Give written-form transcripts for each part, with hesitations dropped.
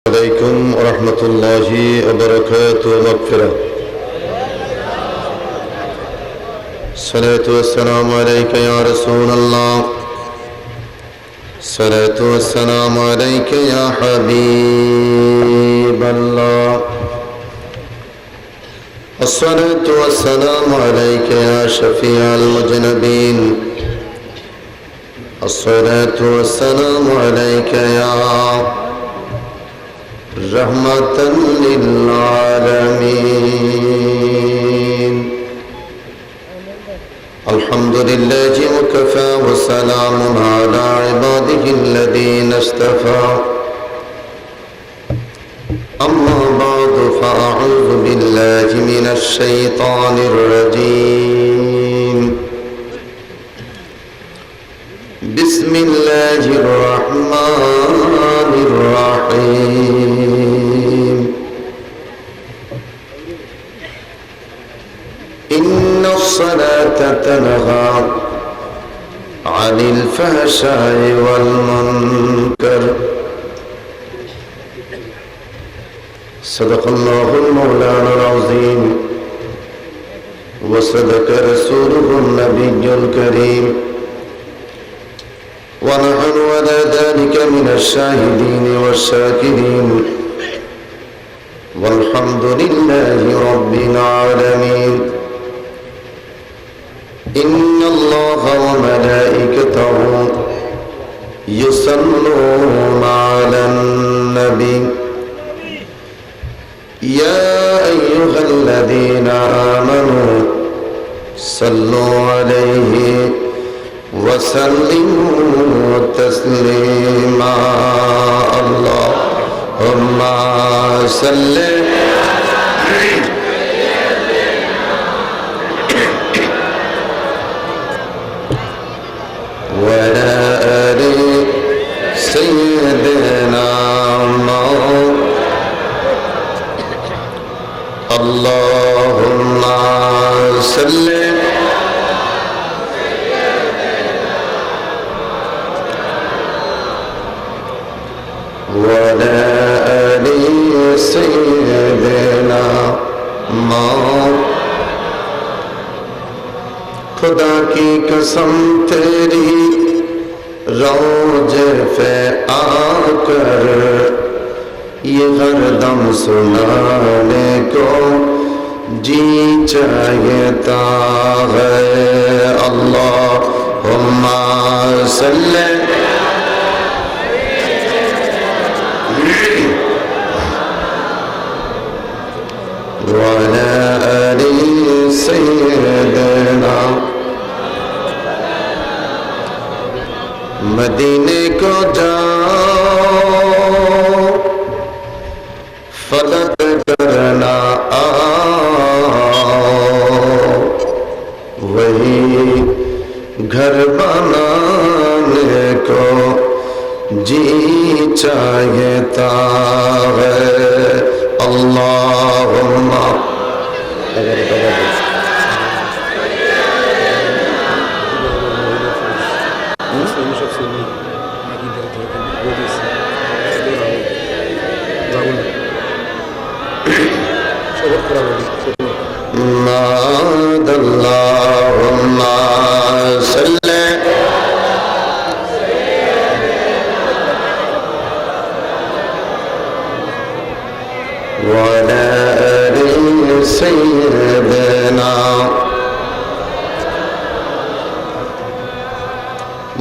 عليكم ورحمة الله وبركاته ومغفرة. الصلاة والسلام عليك يا رسول الله، الصلاة والسلام عليك يا حبيب الله، الصلاة والسلام عليك يا شفيع المذنبين، الصلاة والسلام عليك يا رحمة للعالمين. الحمد لله وكفى وسلام على عباده الذين اصطفى. أما بعد فأعوذ بالله من الشيطان الرجيم. بسم الله الرحمن الرحيم. إن الصلاة تنهى عن الفحشاء والمنكر. صدق الله المولانا العظيم وصدق رسوله النبي الكريم، ونحن على ذلك من الشاهدين والشاكرين، والحمد لله رب العالمين. إن الله وملائكته يصلون على النبي يا أيها الذين آمنوا صلوا عليه وسلموا تسليما. اللهم صل وعلى آل سيدنا اللهم صل وعلى آل سيدنا खुदा की कसम तेरी रोज़े पे आकर ये हरदम सुनाने को जी चाहता है। अल्लाहुम्मा सल्ली वअला आलि सय्यदना। मदीने को जाओ फलक करना वही घर बनाने को जी चाहता है। अल्लाहुम्मा Allahumma salli wa ala ali sayyidina।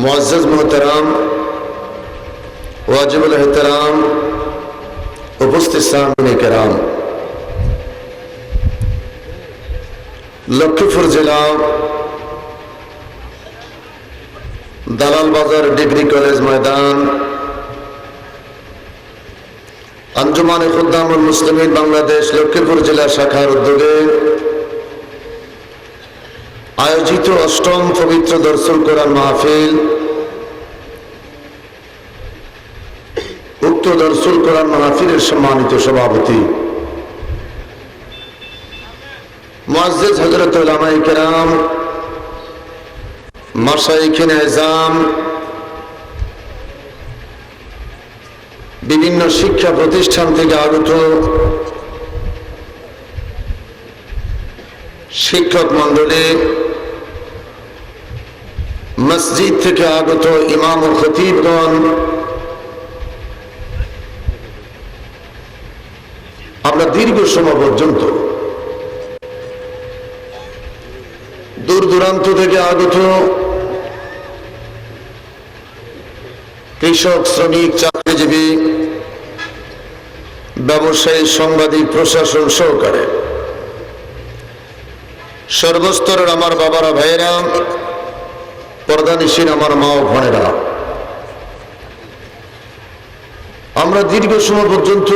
मुअज़्ज़ज़ मोहतरम वाजिबुल एहतराम उपस्थित सामने किराम, লক্ষ্মীপুর জেলা দালাল বাজার ডিগ্রি কলেজ ময়দান আঞ্জুমানে খুদ্দামুল মুসলিমিন বাংলাদেশ লক্ষ্মীপুর জেলা শাখার উদ্যোগে আয়োজিত অষ্টম পবিত্র দরসুল কোরআন মাহফিল। উক্ত দরসুল কোরআন মাহফিলের সম্মানিত সভাপতি মুআজ্জিজ হযরত উলামায়ে কেরাম, মাশায়েখিন আযম, বিভিন্ন শিক্ষা প্রতিষ্ঠান থেকে আগত শিক্ষক মণ্ডলী, মসজিদ থেকে আগত ইমাম ও খতিবগণ, আমরা দীর্ঘ সময় পর্যন্ত দূর দূরান্ত থেকে আগত কৃষক, শ্রমিক, চাকরিজীবী, ব্যবসায়ী, সাংবাদিক, প্রশাসন সহকারে সর্বস্তরের আমার বাবারা, ভাইয়েরা, পর্দানিশীন আমার মা ও বোনেরা, আমরা দীর্ঘ সময় পর্যন্ত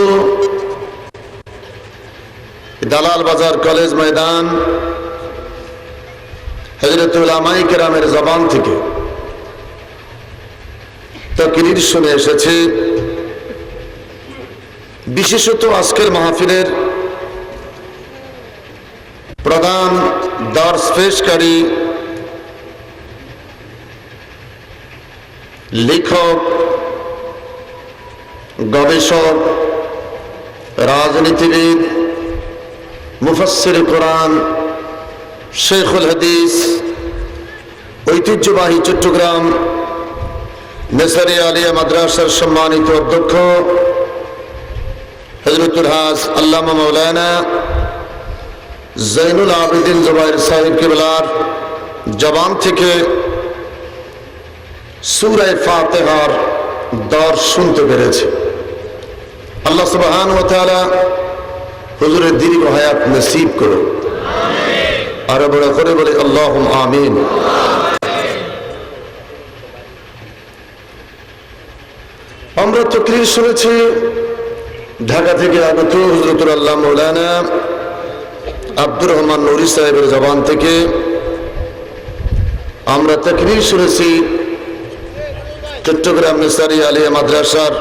দালাল বাজার কলেজ ময়দান হযরত উলামায়ে কেরামের জবান থেকে তাকরীর শুনে এসেছে। বিশেষত আজকের মাহফিলের প্রধান দর্শ পেশকারী লেখক, গবেষক, রাজনীতিবিদ, মুফাসসির কোরআন, শেখুল হাদিস, ঐতিহ্যবাহী চট্টগ্রাম নেসারি আলিয়া মাদ্রাসার সম্মানিত অধ্যক্ষ হযরতুল হাজ আল্লামা মাওলানা জৈনুল আবেদিন জুবায়ের সাহেব কিবলার জবান থেকে সূরা ফাতিহার দর্শ শুনতে পেরেছে। আল্লাহ সুবহানাহু ওয়া তাআলা হুজুরের দীর্ঘ হায়াত নসিব করুন, আরো বড় করে বলে আল্লাহুম্মা আমিন। আমরা তাকরীর শুনেছি ঢাকা থেকে আগত হযরতুল আল্লাহ মাওলানা আব্দুর রহমান নুরী সাহেবের জবান থেকে। আমরা তাকরীর শুনেছি চট্টগ্রাম নেসারি আলিয়া মাদ্রাসার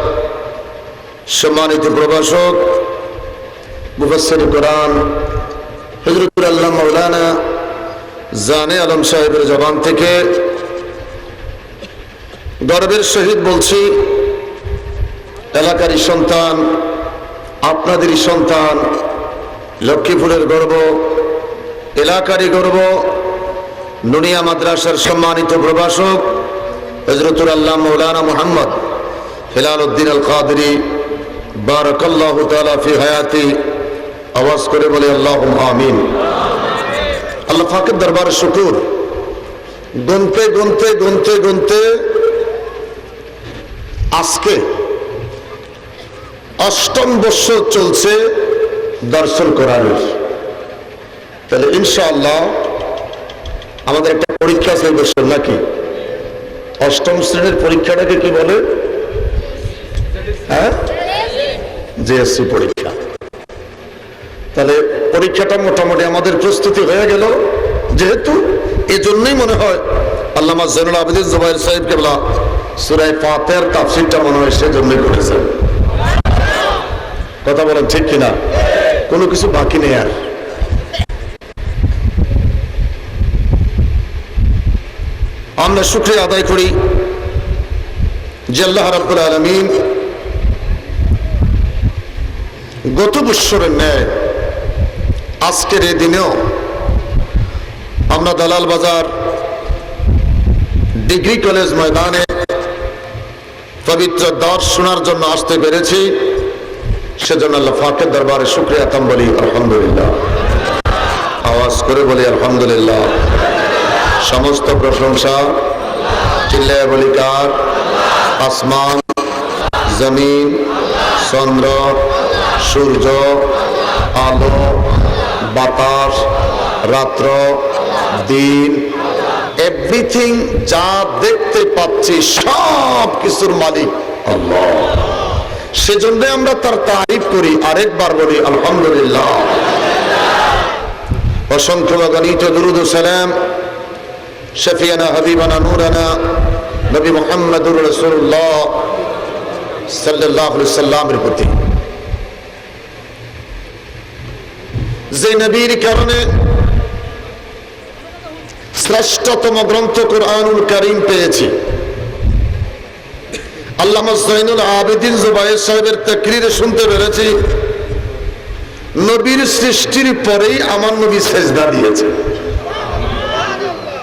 সম্মানিত প্রভাষক, মুফাসসির কোরআন হযরতুল আল্লাহ মাওলানা জানে আলম সাহেবের জবান থেকে। গর্বের সহিত বলছি, এলাকারই সন্তান, আপনাদেরই সন্তান, লক্ষ্মীপুরের গর্ব, এলাকারই গর্ব, নুনিয়া মাদ্রাসার সম্মানিত প্রভাষক হযরতুল আল্লাহ মাওলানা মুহাম্মদ হেলাল উদ্দিন আল কাদেরী বারাকাল্লাহু তাআলা ফি হায়াতি। আওয়াজ করে বলে আল্লাহুম্মা আমিন। আল্লাহ পাকের দরবারে শুকর, গুনতে গুনতে গুনতে গুনতে আজকে ৮ম বছর চলছে দর্শন কোরআনের। তাহলে ইনশাআল্লাহ আমাদের একটা পরীক্ষা আছে বছর, নাকি? ৮ম শ্রেণীর পরীক্ষাটাকে কি বলে? হ্যাঁ, জেএসসি পরীক্ষা। তাহলে পরীক্ষাটা মোটামুটি আমাদের প্রস্তুতি হয়ে গেল। যেহেতু এজন্যই মনে হয় আল্লামা জৈনুল আবেদিন জুবায়ের সাহেব কিবলা সূরা ফাতিহার তাফসীরটা মনে হয় সেজন্যই করেছেন। কথা বলেন ঠিক কিনা? কোনো কিছু বাকি নেই আর। আমরা শুকরিয়া আদায় করি যে আল্লাহ রাব্বুল আলামিন গত বৎসরের ন্যায় আজকের এই দিনেও আমরা দালাল বাজার ডিগ্রি কলেজ ময়দানে পবিত্র দর্শ শোনার জন্য আসতে পেরেছি। সেজন্য আল্লাহ পাকের দরবারে শুকরিয়া আতাম বলি আলহামদুলিল্লাহ। আওয়াজ করে বলি আলহামদুলিল্লাহ। সমস্ত প্রশংসা চিল্লায়ে বলি কার? আসমান, জমিন, চন্দ্র, সূর্য, আলো, বাতাস, রাত্র, দিন, এভরিথিং যা দেখতে পাচ্ছি সব কিছুর মালিক আল্লাহ। সেজন্য আমরা তার তারিফ করি। আরেকবার বলি আলহামদুলিল্লাহ। অসংখ্য গণিত দুরূদ ও সালাম শফিয়ানা হাবিবানা নূরানা নবী মুহাম্মদুর রাসূলুল্লাহ সাল্লাল্লাহু আলাইহি সাল্লামের প্রতি, যে নবীর কারণে শ্রেষ্ঠতম গ্রন্থ কুরআনুল কারীম পেয়েছি। আল্লামা জৈনুল আবেদিন জুবায়ের সাহেবের তাকরীরে শুনতে পেরেছি, নবীর সৃষ্টির পরেই আমার নবী সেজদা দিয়েছে।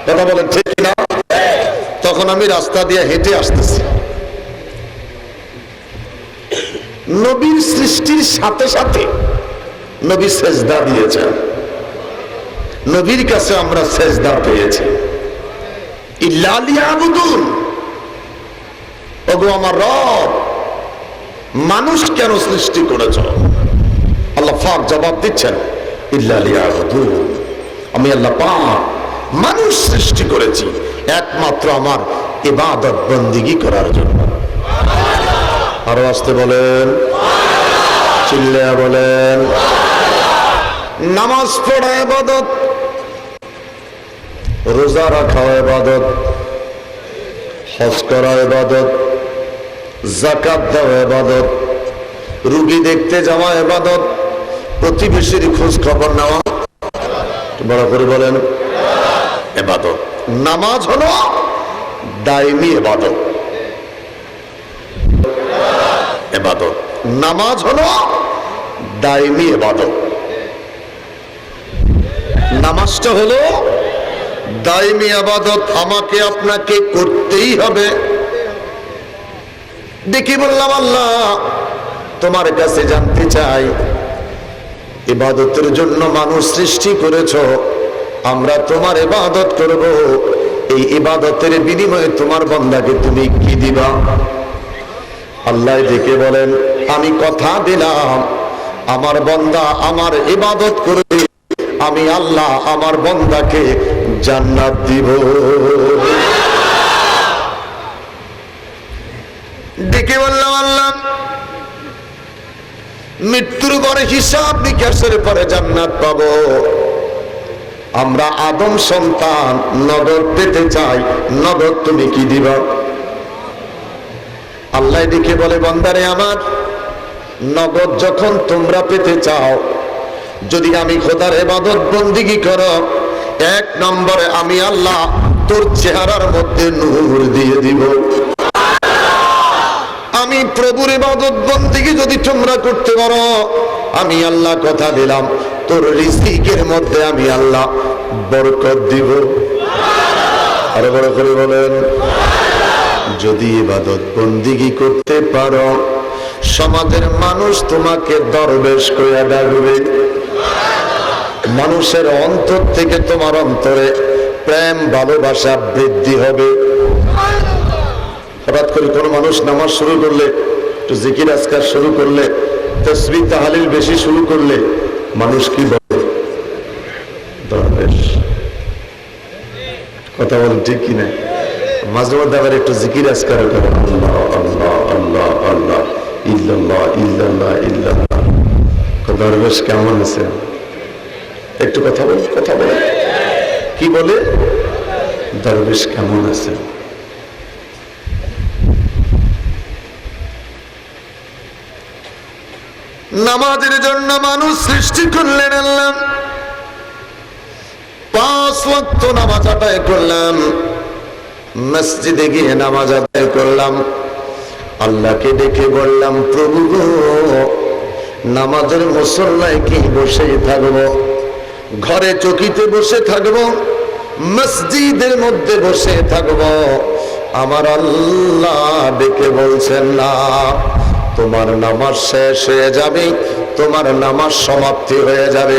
কথা বলেন ঠিক না? তখন আমি রাস্তা দিয়ে হেঁটে আসতেছি, নবীর সৃষ্টির সাথে সাথে নবী সেজদা দিয়েছেন, নবীর কাছে আমরা সেজদা পেয়েছি। ইল্লা লিয়াবুদুন, ওগো আমার রব, মানুষ কেন সৃষ্টি করেছ? আল্লাহ পাক জবাব দিচ্ছেন, ইল্লা লিয়াবুদুন, আমি আল্লাহ পাক মানুষ সৃষ্টি করেছি একমাত্র আমার ইবাদত বন্দেগী করার জন্য। আরো আসতে বলেন, চিল্লায়া বলেন। নামাজ পড়া ইবাদত, রোজা রাখা ইবাদত, হজ করা ইবাদত, যাকাত দেওয়া ইবাদত, রোগী দেখতে যাওয়া ইবাদত, প্রতিবেশীর খোঁজ খবর নেওয়া, বড় করে বলেন ইবাদত। নামাজ হলো দায়মি ইবাদত, ইবাদত। নামাজ হলো দায়মি ইবাদত, নামাজটা হলো দায়মি ইবাদত, আমাকে আপনাকে করতেই হবে। দেখি বললাম, আল্লাহ তোমার কাছে জানতে চাই, ইবাদতের জন্য মানুষ সৃষ্টি করেছো, আমরা তোমার ইবাদত করব, এই ইবাদতের বিনিময়ে তোমার বান্দাকে তুমি কি দিবা? আল্লাহ ডেকে বলেন, আমি কথা দিলাম আমার বান্দা আমার ইবাদত করবে, আমি আল্লাহ আমার বান্দাকে জান্নাত দিব। ডেকে বললাম, আল্লাহ মৃত্যুর পরে হিসাব নিকাশের পরে জান্নাত পাবো, আমরা আদম সন্তান নগদ পেতে চাই, নগদ তুমি কি দিবা? আল্লাহ ডেকে বলে, বান্দারে আমার, নগদ যখন তোমরা পেতে চাও, যদি আমি খোদার ইবাদত বন্দেগী করো, এক নম্বরে আমি আল্লাহ তোর চেহারার মধ্যে নূর দিয়ে দিব। আমি প্রভুর ইবাদত বন্দেগী যদি তোমরা করতে পারো, আমি আল্লাহ কথা দিলাম তোর রিজিকের মধ্যে আমি আল্লাহ বরকত দিব। আরো বড় করে বলেন, যদি ইবাদত বন্দেগী করতে পারো, সমাজের মানুষ তোমাকে দরবেশ কইয়া ডাকবে, মানুষের অন্তর থেকে তোমার অন্তরে প্রেম ভালোবাসা বৃদ্ধি হবে। হঠাৎ করে কোনো মানুষ নামাজ শুরু করলে, একটু জিকির আজকার শুরু করলে, তাসবিহ তাহলিল বেশি শুরু করলে, মানুষ কি বলে? দরবেশ। কথা বলেন ঠিক কিনা? মাঝে মধ্যে আবার একটু জিকির আজকার করে, আল্লাহ আল্লাহ আল্লাহ আল্লাহ ইল্লাল্লাহ ইল্লাল্লাহ ইল্লাল্লাহ। দরবেশ কেমন আছে? একটু কথা বল, কথা বলে কি বলে? দরবেশ কেমন আছে? নামাজের জন্য মানুষ সৃষ্টি করলেন আল্লাহ, 5 ওয়াক্ত নামাজ আদায় করলাম, মসজিদে গিয়ে নামাজ আদায় করলাম, আল্লাহকে ডেকে বললাম, প্রভু গো, নামাজের মুসল্লায় কি বসে থাকবো? ঘরে চকিতে বসে থাকবো, মসজিদের মধ্যে বসে থাকবো? আমার আল্লাহ ডেকে বলছেন, না, তোমার নামাজ শেষ হয়ে যাবে, তোমার নামাজ সমাপ্তি হয়ে যাবে,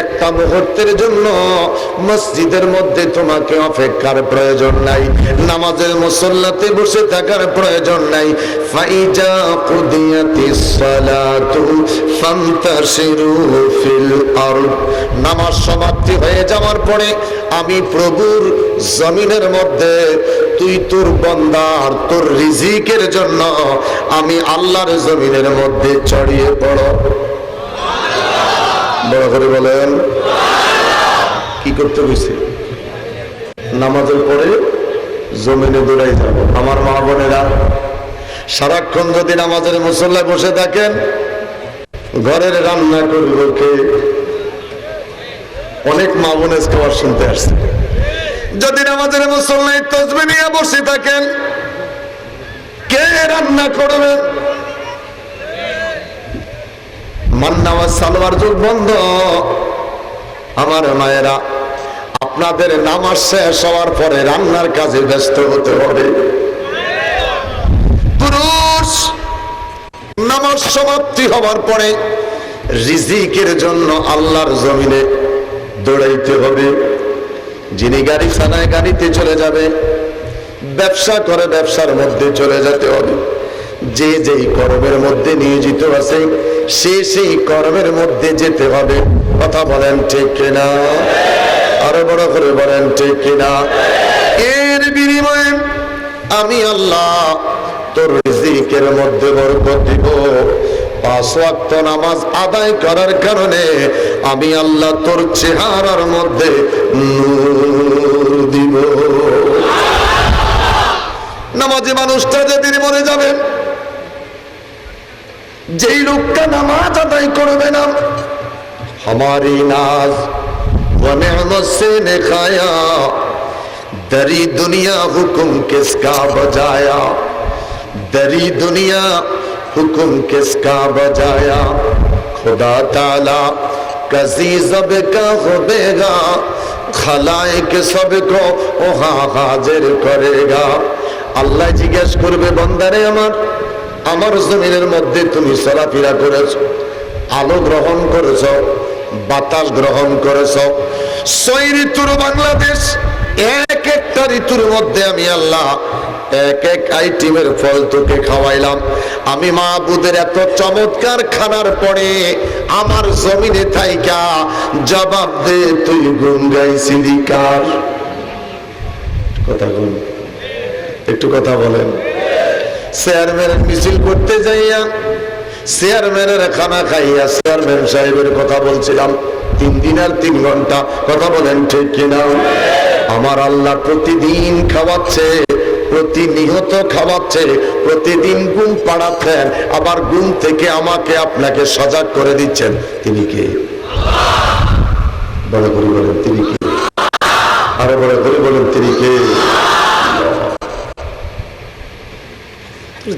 একটা মুহূর্তের জন্য মসজিদের মধ্যে তোমাকে অপেক্ষার প্রয়োজন নাই, নামাজের মুসল্লাতে বসে থাকার প্রয়োজন নাই। ফাইজা কুদিয়াতিস সালাতু ফান্তাশিরু ফিল আরদ, নামাজ সমাপ্তি হয়ে যাওয়ার পরে আমি প্রভুর জমিনের মধ্যে, তুই তোর বান্দার তোর রিজিকের জন্য আমি আল্লাহর জমিনের মধ্যে ছড়িয়ে পড়ো। বড় করে বলেন, কি করতে গেছি? নামাজের পরে জমিনে দৌড়াই যাব। আমার মা বোনেরা, সারাক্ষণ যদি নামাজের মুসল্লায় বসে থাকেন, ঘরের রান্না করবো কে? অনেক মা বোনের খাবার শুনতে আসছে। যদি নামাজের মুসল্লায় তাসবিহ নিয়ে বসে থাকেন, কে রান্না করবে? মান্না ওয়া সালোয়ার যুগ বন্ধ। আমার মায়েরা, আপনাদের নামাজ শেষ হওয়ার পরে রান্নার কাজে ব্যস্ত হতে হবে। পুরুষ নামাজ সমাপ্তি হওয়ার পরে রিজিকের জন্য আল্লাহর জমিনে দৌড়াইতে হবে। যিনি গাড়ি চালায় গাড়িতে চলে যাবে, ব্যবসা করে ব্যবসার মধ্যে চলে যেতে হবে। যে যেই কর্মের মধ্যে নিয়োজিত আছে সে সেই কর্মের মধ্যে যেতে হবে। কথা বলেন ঠিক কিনা? আরো বড় করে বলেন ঠিক কিনা? এর বিনিময়ে আমি আল্লাহ তোর রিজিকের মধ্যে বরকত দিব। 5 ওয়াক্ত নামাজ আদায় করার কারণে আমি আল্লাহ তোর চেহারার মধ্যে নূর দিব। নামাজি মানুষটা যেদিন মরে যাবে, যেই লোকটা নামাজ আদায় করবে না, हमारी नाज व नेमत से ने खाया, दरी दुनिया हुक्म किसका बजाया, दरी दुनिया हुक्म किसका बजाया, खुदा ताला कसी सब का होगा, खलाइक सबको वहाँ हाजिर करेगा। আল্লাহ জিজ্ঞেস করবে, বান্দারে আমার, আমার জমিনের মধ্যে তুমি চলাফেরা করেছো, আলো গ্রহণ করেছো, বাতাস গ্রহণ করেছো, 6 ঋতুর বাংলাদেশ, এক একটা ঋতুর মধ্যে আমি আল্লাহ এক এক আইটেমের ফল তোকে খাওয়াইলাম। আমি মাহবুদের এত চমৎকার খানার পরে আমার জমিনে থাইকা জবাব দে, তুই গুণ গাইছিলি কার? কথা বল, একটু কথা বলেন। চেয়ারম্যানের মিছিল করতে যাইয়া চেয়ারম্যানের খানা খাইয়া চেয়ারম্যান সাহেবের কথা বলছিলাম 3 দিন আর 3 ঘন্টা। কথা বলেন ঠিক কিনা? আমার আল্লাহ প্রতিদিন খাওয়াচ্ছে, প্রতিনিয়ত খাওয়াচ্ছে, প্রতিদিন ঘুম পাড়াচ্ছেন, আবার ঘুম থেকে আমাকে আপনাকে সজাগ করে দিচ্ছেন। তিনি কে? বড় করে বলেন তিনি কে? আরো বড় করে বলেন তিনি কে?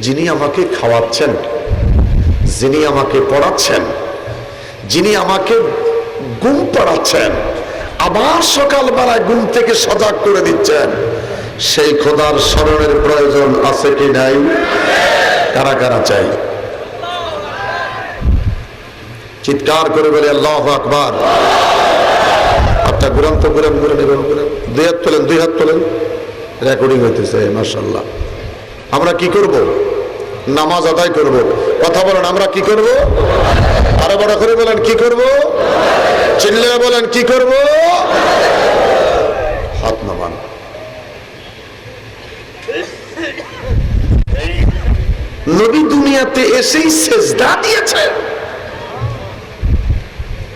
যিনি আমাকে খাওয়াচ্ছেন, যিনি আমাকে পড়াচ্ছেন, যিনি আমাকে ঘুম পাড়াচ্ছেন, আবার সকালবেলায় ঘুম থেকে সজাগ করে দিচ্ছেন, সেই খোদার স্মরণের প্রয়োজন আছে কি নাই? কারা কারা চাই? চিৎকার করে বলে আল্লাহু আকবার। আপনার গুরান্ত গুরাম করে নেবেন, দুই হাত তোলেন, দুই হাত তোলেন, রেকর্ডিং হইতেছে। মাশাআল্লাহ। আমরা কি করব? নামাজ আদায় করব। কথা বলেন, আমরা কি করব? আরো বড় করে বলেন, কি করব? চিল্লিয়ে বলেন, কি করব? হাত নামান। নবী দুনিয়াতে এসেই সেজদা দিয়েছে,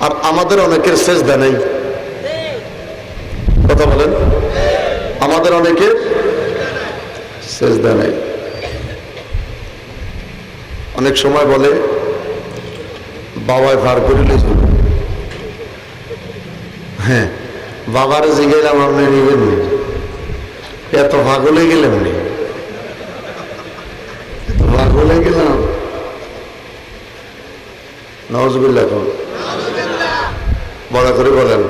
আর আমাদের অনেকের সেজদা নেই। কথা বলেন, আমাদের অনেকের সেজদা নেই। অনেক সময় বলে বাবায় ভার করিলে, হ্যাঁ বাবারে জিগাইলাম আপনি নিবেন নি, এত ভাগলে গেলেন নি, ভাগলে গেলাম। নাউজুবিল্লাহ। বড় করে বলেন,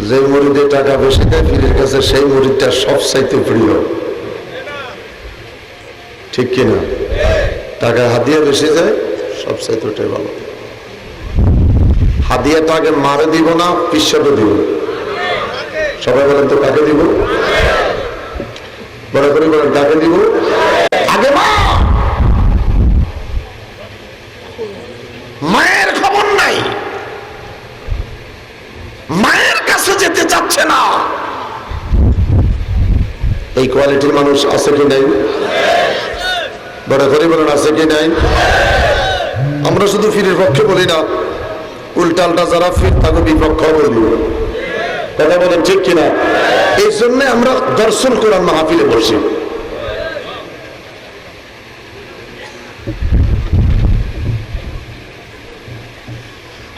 যে মুরিদের টাকা বেশি দেয় পীরের কাছে, সেই মুরিদটা সবচাইতে প্রিয়। ঠিক কিনা? টাকা হাদিয়া বেশি যায়, সবচাইতে ওটাই ভালো। হাদিয়াটা আগে মারে দিব না, পিসাবে দিব। সবাই বলেন তো কাকে দিব? বড় করে বলেন, কাকে দিব? আগে মা। মায়ের খবর নাই, মায়ের কাছে যেতে চাচ্ছে না। এই কোয়ালিটির মানুষ আছে কি নাই? বড় করে বলেন, আছে কি নাই? আমরা শুধু ফিরের পক্ষে বলি না, উল্টালটা যারা ফির তাকে বিপক্ষ বলি। কথা বলেন ঠিক কিনা? এই জন্য আমরা দর্শন কোরআন মাহফিলে বসি।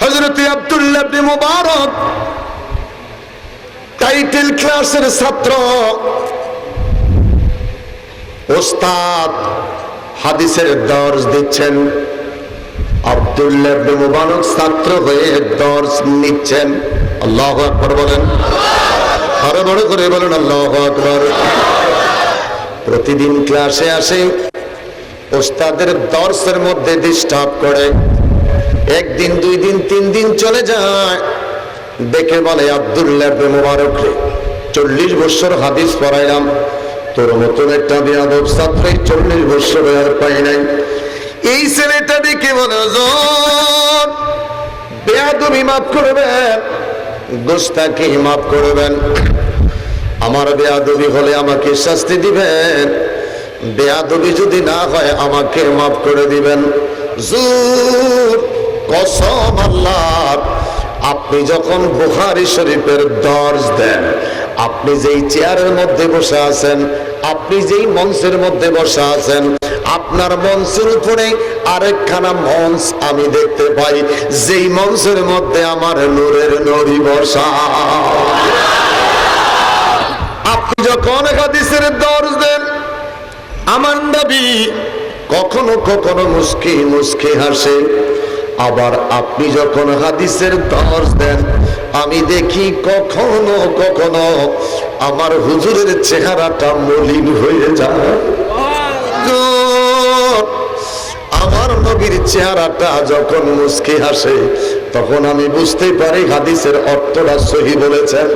হযরত আব্দুল্লাহ ইবনে মুবারক টাইটেল ক্লাসের ছাত্র, ওস্তাদ হাদিসের দর্স দিচ্ছেন, আব্দুল্লাহ ইবনে মুবারক ছাত্র হয়ে দর্স নিচ্ছেন। আল্লাহু আকবার বলেন, আরো বড় করে বলেন আল্লাহু আকবার। প্রতিদিন ক্লাসে আসে, ওস্তাদের দর্সের মধ্যে ডিস্টার্ব করে। একদিন, 2 দিন, 3 দিন চলে যায়, দেখে বলে আব্দুল্লাহ ইবনে মুবারক রে, 40 বছর হাদিস পড়াইলাম, তোর মতন একটা বেয়াদব ছাত্র 40 বছর আর পাই নাই। এই ছেলেটা দেখে বলে হুজুর বেয়াদবি মাফ করবেন, গোস্তাকি মাফ করবেন, আমার বেয়াদবি হলে আমাকে শাস্তি দিবেন, বেয়াদবি যদি না হয় আমাকে মাফ করে দিবেন। হুজুর কসম আল্লাহর, আপনি যখন বুখারী শরীফের দর্স দেন, আপনি যেই চেয়ারের মধ্যে বসে আছেন, আপনি যেই মঞ্চের মধ্যে বসে আছেন, আপনার মঞ্চের উপরে আরেকখানা মঞ্চ আমি দেখতে পাই, যেই মঞ্চের মধ্যে আমার নূরের নবী বসা। আপনি যখন হাদিসের দর্স দেন, আমার নবী কখনো কখনো মুস্কি মুস্কি হাসে। আবার আপনি যখন হাদিসের দর্স দেন, আমি দেখি কখনো কখনো আমার হুজুরের চেহারাটা মলিন হয়ে যায়। আমার নবীর চেহারাটা যখন মুস্কি হাসে, তখন আমি বুঝতে পারি হাদিসের অর্থটা সহি বলেছেন।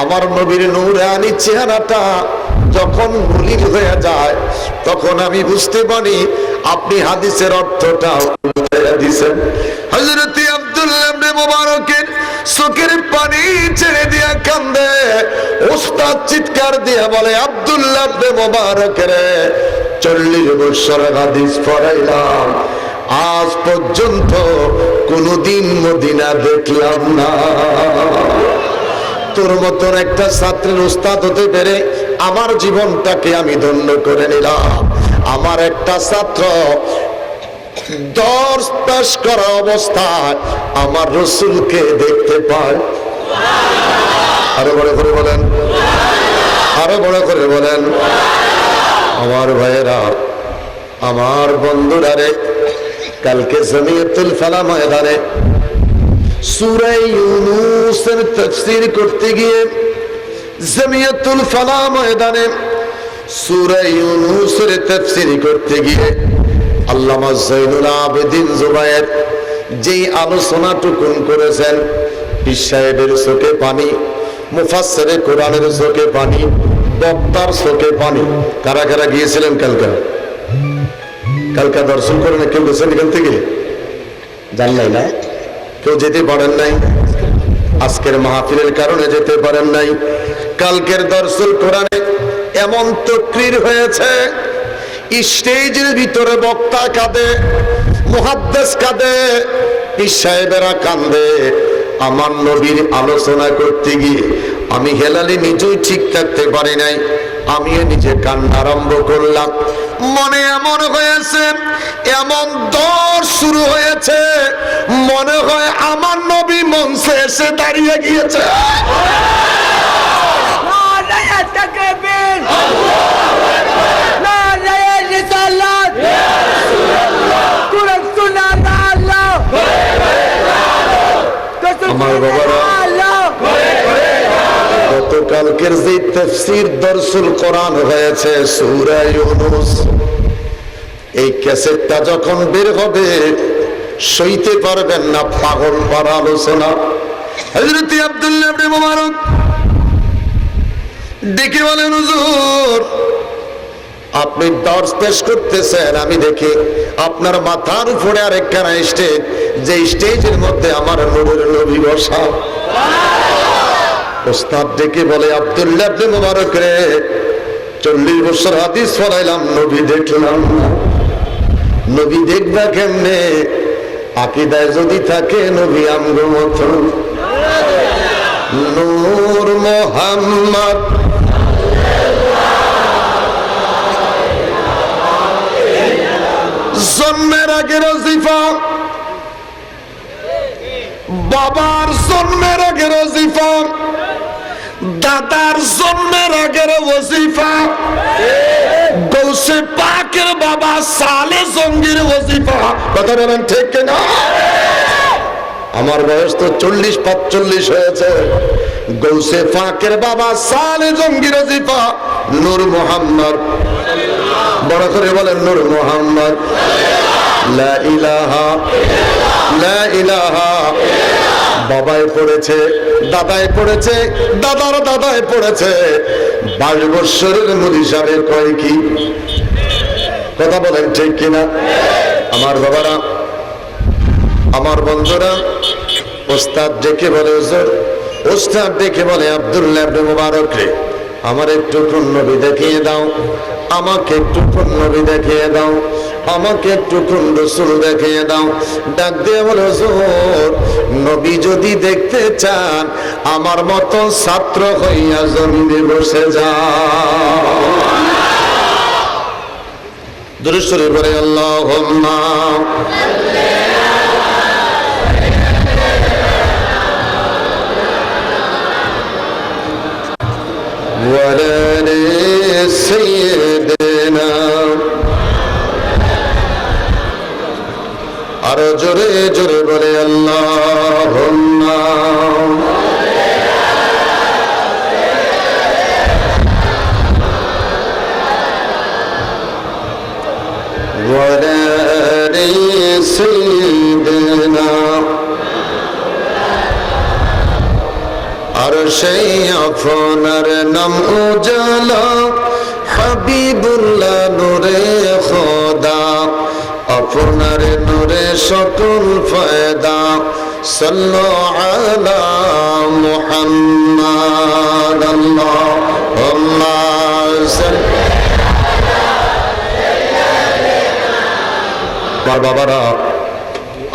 আমার নবীর নূরানী চেহারাটা যখন মলিন হয়ে যায়, তখন আমি বুঝতে পারি আপনি হাদিসের অর্থটা উল্টে দিয়েছেন। হযরত আব্দুল্লাহ ইবনে মুবারকের চোখের পানি ছেড়ে দিয়া কান্দে। ওস্তাদ চিৎকার দিয়া বলে, আব্দুল্লাহ ইবনে মুবারক রে, 40 বছর হাদিস পড়াইলাম, আজ পর্যন্ত কোনদিন মদিনা দেখলাম না। তোর মতন একটা ছাত্রের উস্তাদ হতে পেরে আমার জীবনটাকে আমি ধন্য করে নিলাম। আমার একটা ছাত্র দর্স পেশ করা অবস্থায় আমার রাসূলকে দেখতে পায়। আরো বড় করে বলেন, আরো বড় করে বলেন। আমার ভাইয়েরা, আমার বন্ধুরা রে, কালকে জামিয়াতুল ফালাহ ময়দানে সূরা ইউনূসের তাফসীর করতে গিয়ে, জামিয়াতুল ফালাহ ময়দানে সূরা ইউনূসের তাফসীর করতে গিয়ে আল্লামা যায়নুল আবেদিন জুবায়ের যেই আলোচনাটুকু করেছেন, পীর সাহেবের চোখে পানি, মুফাসসিরে কোরআনের চোখে পানি, বক্তার চোখে পানি। কারা কারা গিয়েছিলেন কালকা দর্শন করে? না কেউ গেছেন এখান থেকে? জান নাই না, কেউ যেতে পারেন নাই, আজকের মাহফিলের কারণে যেতে পারেন নাই। কালকের দর্শন কোরআনে এমন তাকরীর হয়েছে, স্টেজের ভিতরে বক্তা কাঁদে, মুহাদ্দিস কাঁদে, পীর সাহেবেরা কাঁদে। আমার নবীর আলোচনা করতে গিয়ে আমি হেলালি নিজেই ঠিক থাকতে পারি নাই, আমিও নিজে কান্না আরম্ভ করলাম। মনে এমন হয়েছে, এমন দর্স শুরু হয়েছে, মনে হয় আমার নবী মঞ্চে এসে দাঁড়িয়ে গিয়েছে। আমার বাবারা, গতকালকের যে তাফসীর দর্সুল কোরআন হয়েছে সূরা ইউনূস, এই ক্যাসেটটা যখন বের হবে সইতে পারবেন না পাগল পারা আলোচনা। হযরত আব্দুল্লাহ ইবনে মুবারক ডেকে বলেন, হুজুর আপনি দর্স পেশ করতেছেন, আমি দেখি আপনার মাথার উপরে আরেকখানা স্টেজ, যে স্টেজের মধ্যে আমার নূরের নবী বসা। ওস্তাদ ডেকে বলে, আব্দুল্লাহ ইবনে মুবারক রে, 40 বছর হাদিস পড়াইলাম, নবী দেখলাম না। নবী দেখবা কেমনে? আকীদায় যদি থাকে নবী আমগো মতো। নূর মুহাম্মদ জন্মের আগে ওজিফা, বাবার জন্মের আগে ওজিফা, দাদার জন্মের আগের ওজিফা, গৌস গৌসে পাকের বাবা সালে জঙ্গির ওজিফা, কথা বলেন ঠিক কিনা? আমার বয়স তো 40-45 হয়েছে। গৌসে পাকের বাবা সালে জঙ্গির ওজিফা নূর মোহাম্মদ, বড় করে বলেন নূর মোহাম্মদ। লা ইলাহা লা ইলাহা। বাবায় পড়েছে, দাদায় পড়েছে, দাদার দাদায় পড়েছে। 22 বছরের মুদি সাহেব কয় কি? কথা বলেন ঠিক কিনা? আমার বাবারা, আমার বন্ধুরা, ওস্তাদ ডেকে বলে হুজুর, ওস্তাদ ডেকে বলে আব্দুল্লাহ ইবনে মুবারক রে, আমার একটু নবী দেখিয়ে দাও, আমাকে একটু নবী দেখিয়ে দাও, আমাকে একটু রাসূল দেখিয়ে দাও। ডাক দিয়ে বলে হুজুর, নবী যদি দেখতে চান আমার মতো ছাত্র হইয়া জমিনে বসে যাও। দুরূদ শরীফ পড়ে আল্লাহুম্মা ওয়ালা আলি সাইয়্যিদিনা। আরো জোরে জোরে বলে আল্লাহুম্মা ওয়ালা আলি সাইয়্যিদিনা। আর সেই আপনার নাম উজালা, হাবিবুল্লাহ নূরে খোদা, আপনার নূরে সকল ফায়দা। সাল্লু আলা মুহাম্মাদ, আল্লাহুম্মা সাল্লি। আমার বাবারা,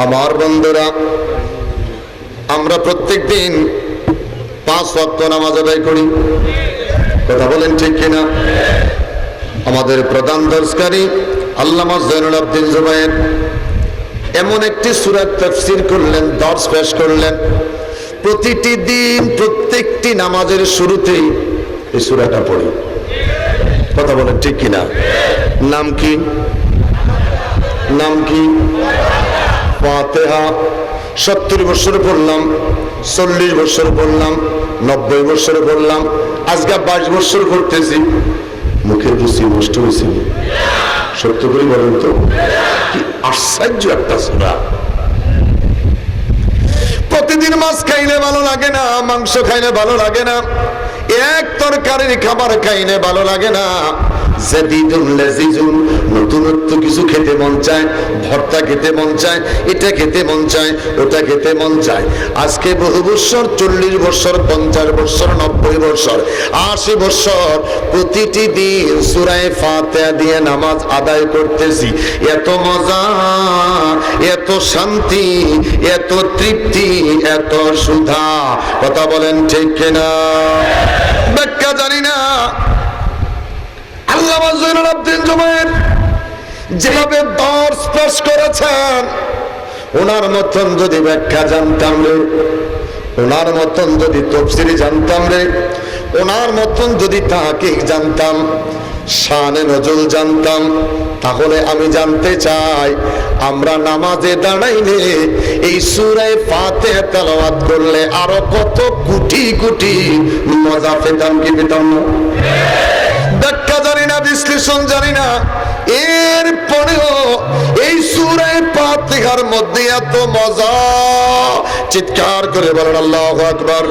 আমার বন্ধুরা, আমরা প্রত্যেক দিন 5 ওয়াক্ত নামাজ আদায় করি, কথা বলেন ঠিক কিনা? আমাদের প্রধান দর্শকারী আল্লামা জয়নুল আবদিন জুবায়ের এমন একটি সূরা তাফসীর করলেন, দর্শ পেশ করলেন। প্রতিটি দিন প্রত্যেকটি নামাজের শুরুতেই এই সূরাটা পড়ি, কথা বলেন ঠিক কিনা? নাম কি? নাম কি? ফাতিহা। 70 বছর পড়লাম, 40 বছর পড়লাম, 90 বছর পড়লাম, আজকে 22 বছর করতেছি। মুখের রুচি নষ্ট হয়েছে? সত্য করে বলেন তো, কি আশ্চর্য একটা সূরা। প্রতিদিন মাছ খাইলে ভালো লাগে না, মাংস খাইলে ভালো লাগে না, এক তরকারির খাবার খাইলে ভালো লাগে না। জাদিদুন লাযিজুন, নতুনত্ব কিছু খেতে মন চায়, ভর্তা খেতে মন চায়, এটা খেতে মন চায়, ওটা খেতে মন চায়। আজকে বহু বছর, 40 বছর, 50 বছর, 90 বছর, 80 বছর প্রতিটি দিন সূরা ফাতিহা দিয়ে নামাজ আদায় করতেছি। এত মজা, এত শান্তি, এত তৃপ্তি, এত সুধা, কথা বলেন ঠিক কিনা? ব্যাখ্যা জানি না। আল্লামা জয়নুল আবদিন জুবায়ের যেভাবে দর্শ পেশ করেছেন, ওনার মতন যদি ব্যাখ্যা জানতাম রে, ওনার মতন যদি তাফসীর জানতাম রে, ওনার মতন যদি তাহকিক জানতাম, শানে নজুল জানতাম, তাহলে আমি জানতে চাই আমরা নামাজে দাঁড়াইলে এই সূরা ফাতিহা তেলাওয়াত করলে আরো কত কোটি কোটি মজা পেতাম কি পেতাম না? ব্যাখ্যা জানি না, বিশ্লেষণ জানি না, এরপরেও এই সূরা ফাতিহার মধ্যে এত মজা। চিৎকার করে বলেন আল্লাহু আকবার,